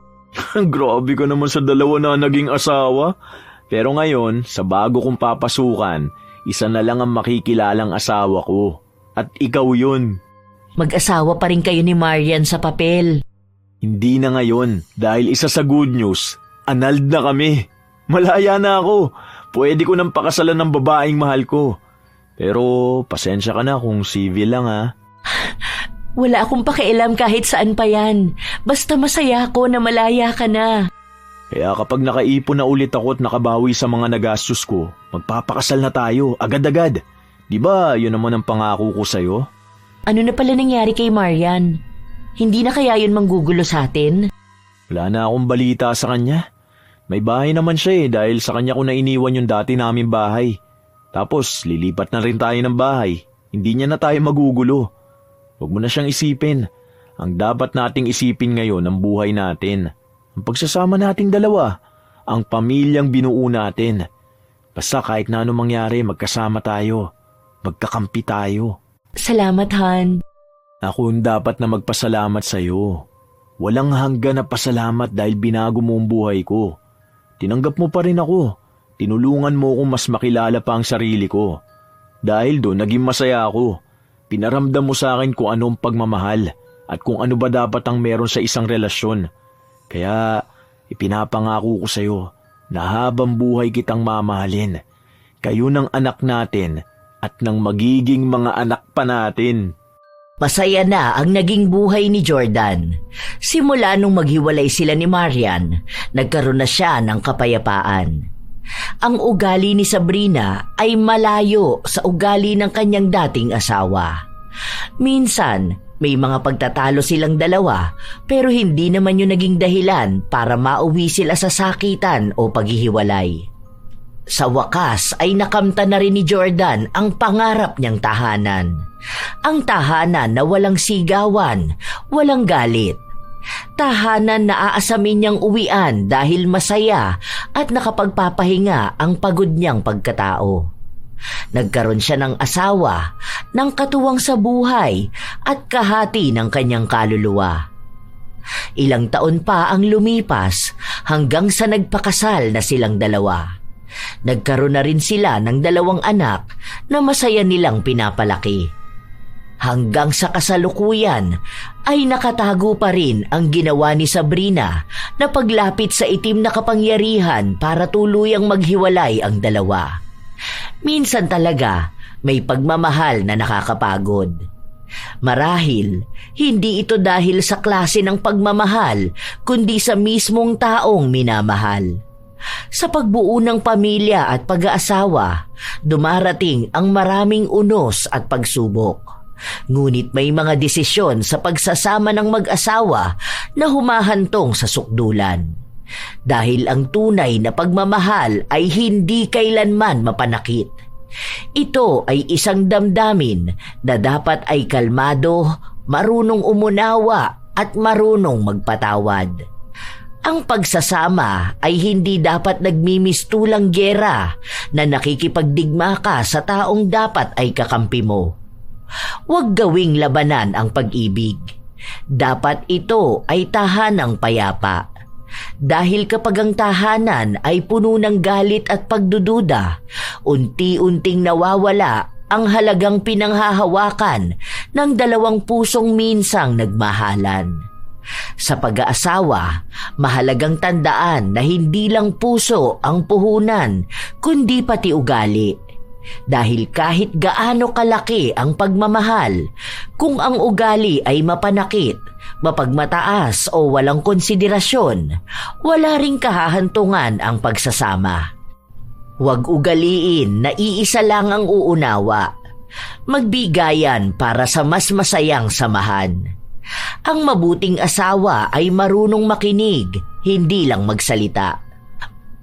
Grabe ka naman sa 2 na naging asawa. Pero ngayon, sa bago kong papasukan, 1 na lang ang makikilalang asawa ko. At ikaw yun. Mag-asawa pa rin kayo ni Marian sa papel. Hindi na ngayon, dahil isa sa good news, annulled na kami. Malaya na ako. Pwede ko nang pakasalan ng babaeng mahal ko. Pero pasensya ka na kung civil lang, ha. Wala akong pakialam kahit saan pa yan. Basta masaya ako na malaya ka na. Kaya kapag nakaipon na ulit ako at nakabawi sa mga nagastos ko, magpapakasal na tayo, agad-agad. Di ba yun naman ang pangako ko sa'yo? Ano na pala nangyari kay Marian? Hindi na kaya yun manggugulo sa atin? Wala na akong balita sa kanya. May bahay naman siya dahil sa kanya ko na iniwan yung dati naming bahay. Tapos lilipat na rin tayo ng bahay. Hindi niya na tayo magugulo. Huwag mo na siyang isipin. Ang dapat nating isipin ngayon ang buhay natin. Ang pagsasama nating dalawa, ang pamilyang binuo natin. Basta kahit na anong mangyari, magkasama tayo. Magkakampi tayo. Salamat, Han. Ako ang dapat na magpasalamat sa'yo. Walang hanggan na pasalamat dahil binago mo ang buhay ko. Tinanggap mo pa rin ako. Tinulungan mo akong mas makilala pa ang sarili ko. Dahil doon, naging masaya ako. Pinaramdam mo sa akin kung anong pagmamahal at kung ano ba dapat ang meron sa isang relasyon. Kaya ipinapangako ko sa'yo na habang buhay kitang mamahalin. Kayo ng anak natin at ng magiging mga anak pa natin. Masaya na ang naging buhay ni Jordan. Simula nung maghiwalay sila ni Marian, nagkaroon na siya ng kapayapaan. Ang ugali ni Sabrina ay malayo sa ugali ng kanyang dating asawa. Minsan, may mga pagtatalo silang dalawa pero hindi naman yun naging dahilan para mauwi sila sa sakitan o paghihiwalay. Sa wakas ay nakamta na rin ni Jordan ang pangarap niyang tahanan. Ang tahanan na walang sigawan, walang galit. Tahanan na aasamin niyang uwian dahil masaya at nakapagpapahinga ang pagod niyang pagkatao. Nagkaroon siya ng asawa, ng katuwang sa buhay at kahati ng kanyang kaluluwa. Ilang taon pa ang lumipas hanggang sa nagpakasal na silang dalawa. Nagkaroon na rin sila ng 2 anak na masaya nilang pinapalaki. Hanggang sa kasalukuyan ay nakatago pa rin ang ginawa ni Sabrina na paglapit sa itim na kapangyarihan para tuluyang maghiwalay ang dalawa. Minsan talaga may pagmamahal na nakakapagod. Marahil, hindi ito dahil sa klase ng pagmamahal kundi sa mismong taong minamahal. Sa pagbuo ng pamilya at pag-aasawa, dumarating ang maraming unos at pagsubok. Ngunit may mga desisyon sa pagsasama ng mag-asawa na humahantong sa sukdulan. Dahil ang tunay na pagmamahal ay hindi kailanman mapanakit. Ito ay isang damdamin na dapat ay kalmado, marunong umunawa at marunong magpatawad. Ang pagsasama ay hindi dapat nagmimistulang giyera na nakikipagdigma ka sa taong dapat ay kakampi mo. Huwag gawing labanan ang pag-ibig. Dapat ito ay tahanang payapa. Dahil kapag ang tahanan ay puno ng galit at pagdududa, unti-unting nawawala ang halagang pinanghahawakan ng 2 pusong minsang nagmahalan. Sa pag-aasawa, mahalagang tandaan na hindi lang puso ang puhunan, kundi pati ugali. Dahil kahit gaano kalaki ang pagmamahal, kung ang ugali ay mapanakit, mapagmataas o walang konsiderasyon, wala ring kahahantungan ang pagsasama. Huwag ugaliin na iisa lang ang uunawa. Magbigayan para sa mas masayang samahan. Ang mabuting asawa ay marunong makinig, hindi lang magsalita.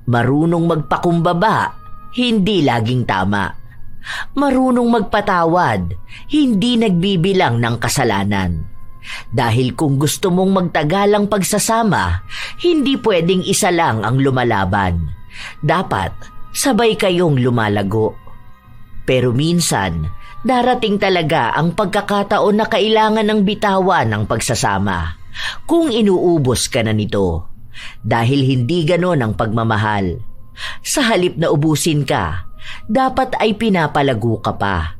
Marunong magpakumbaba, hindi laging tama. Marunong magpatawad, hindi nagbibilang ng kasalanan. Dahil kung gusto mong magtagalang pagsasama, hindi pwedeng isa lang ang lumalaban. Dapat sabay kayong lumalago. Pero minsan, darating talaga ang pagkakataon na kailangan ng bitawan ng pagsasama kung inuubos ka na nito. Dahil hindi ganon ang pagmamahal. Sa halip na ubusin ka, dapat ay pinapalago ka pa.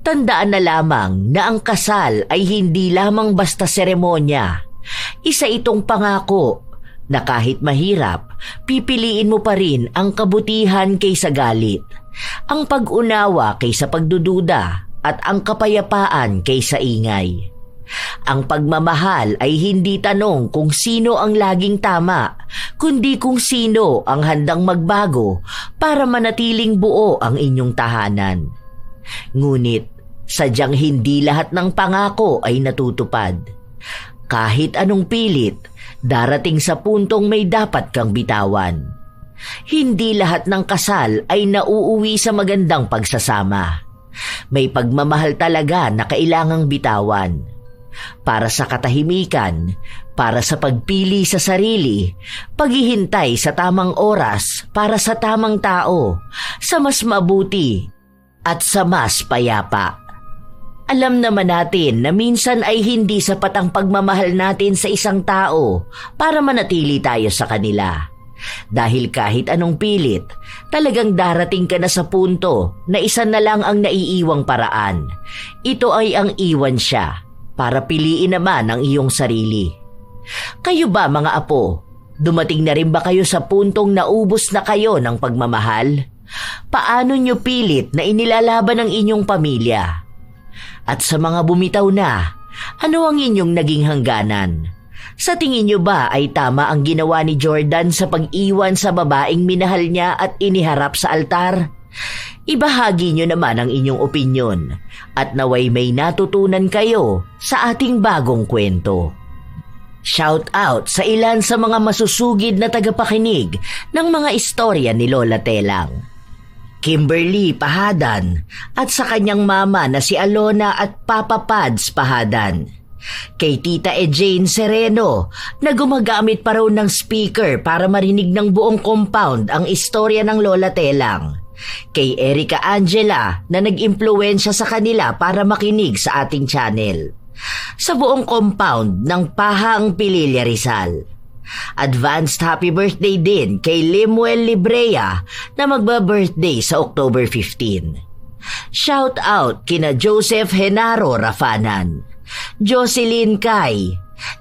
Tandaan na lamang na ang kasal ay hindi lamang basta seremonya. Isa itong pangako na kahit mahirap, pipiliin mo pa rin ang kabutihan kaysa galit, ang pag-unawa kaysa pagdududa, at ang kapayapaan kaysa ingay. Ang pagmamahal ay hindi tanong kung sino ang laging tama, kundi kung sino ang handang magbago para manatiling buo ang inyong tahanan. Ngunit, sadyang hindi lahat ng pangako ay natutupad. Kahit anong pilit, darating sa puntong may dapat kang bitawan. Hindi lahat ng kasal ay nauuwi sa magandang pagsasama. May pagmamahal talaga na kailangang bitawan. para sa katahimikan, para sa pagpili sa sarili, paghihintay sa tamang oras para sa tamang tao, sa mas mabuti at sa mas payapa. Alam naman natin na minsan ay hindi sapat ang pagmamahal natin sa isang tao para manatili tayo sa kanila. Dahil kahit anong pilit, talagang darating ka na sa punto na isa na lang ang naiiwang paraan. Ito ay ang iwan siya para piliin naman ang iyong sarili. Kayo ba mga apo, dumating na rin ba kayo sa puntong naubos na kayo ng pagmamahal? Paano nyo pilit na inilalaban ang inyong pamilya? At sa mga bumitaw na, ano ang inyong naging hangganan? Sa tingin nyo ba ay tama ang ginawa ni Jordan sa pag-iwan sa babaeng minahal niya at iniharap sa altar? Ibahagi nyo naman ang inyong opinyon at naway may natutunan kayo sa ating bagong kwento. Shout out sa ilan sa mga masusugid na tagapakinig ng mga istorya ni Lola Telang. Kimberly Pahadan at sa kanyang mama na si Alona at Papa Pads Pahadan. Kay Tita Jane Sereno na gumagamit pa raw ng speaker para marinig ng buong compound ang istorya ng Lola Telang. Kay Erica Angela na nag-impluwensya sa kanila para makinig sa ating channel. Sa buong compound ng Pahang Pililla Rizal. Advanced happy birthday din kay Limuel Librea na magba-birthday sa October 15. Shout out kina Joseph Henaro Rafanan, Jocelyn Kai,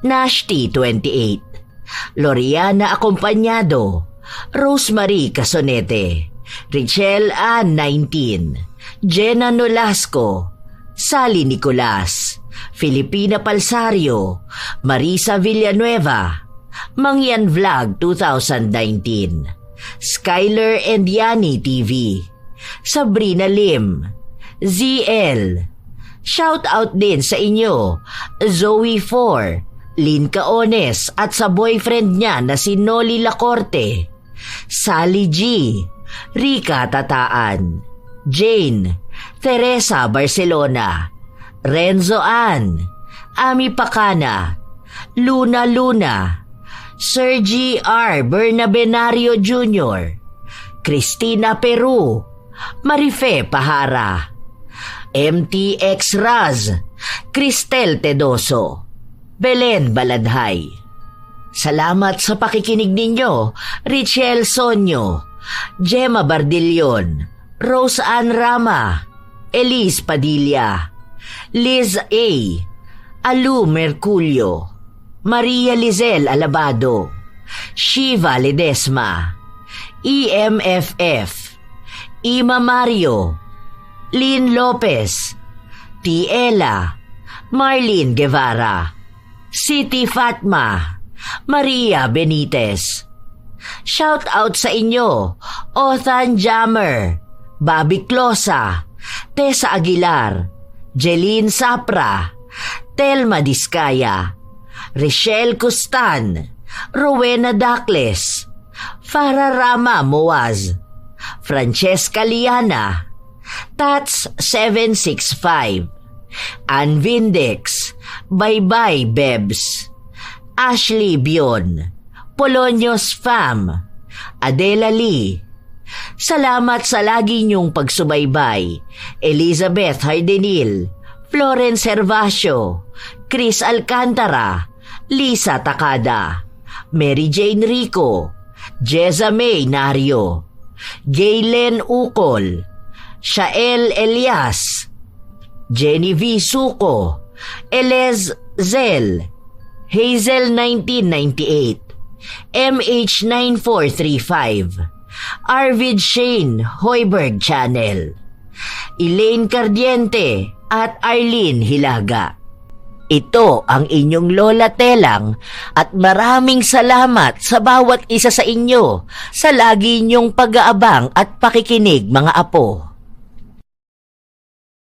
Nashti 28, Loriana Acompañado, Rosemary Casonete, Richelle Ann 19, Jenna Nolasco, Sally Nicolas, Filipina Palsario, Marisa Villanueva, Mangyan Vlog 2019, Skyler and Yani TV, Sabrina Lim, ZL. Shout out din sa inyo, Zoe 4, Lynn Caones at sa boyfriend niya na si Noli Lacorte, Sally G, Rica Tataan, Jane, Teresa Barcelona, Renzo Ann, Ami Pacana, Luna Luna, Sergi R. Bernabenario Jr., Cristina Peru, Marife Pahara, MTX Raz, Cristel Tedoso, Belen Baladhay. Salamat sa pakikinig ninyo, Richelle Sonyo, Gemma Bardillon, Rose Ann Rama, Elise Padilla, Liz A, Alu Merculio, Maria Lizel Alabado, Shiva Ledesma, EMFF, Ima Mario, Lynn Lopez, Tiela, Marlene Guevara, Siti Fatma, Maria Benitez. Shout out sa inyo, Othan Jammer, Bobby Closa, Tessa Aguilar, Jeline Sapra, Telma Diskaya, Richelle Custan, Rowena Dacles, Farah Rama Moaz, Francesca Liana, Tats 765, Ann Vindex, Bye Bye Bebs, Ashley Bion, Polonios Fam, Adela Lee. Salamat sa lagi niyong pagsubaybay, Elizabeth Hardenil, Florence Hervasio, Chris Alcantara, Lisa Takada, Mary Jane Rico, Jeza May Nario, Gaylen Ukol, Shael Elias, Jenny V. Suko, Elez Zel, Hazel 1998, MH9435, Arvid Shane Hoiberg Channel, Elaine Cardiente at Arlene Hilaga. Ito ang inyong Lola Telang at maraming salamat sa bawat isa sa inyo sa lagi niyong pag-aabang at pakikinig mga apo.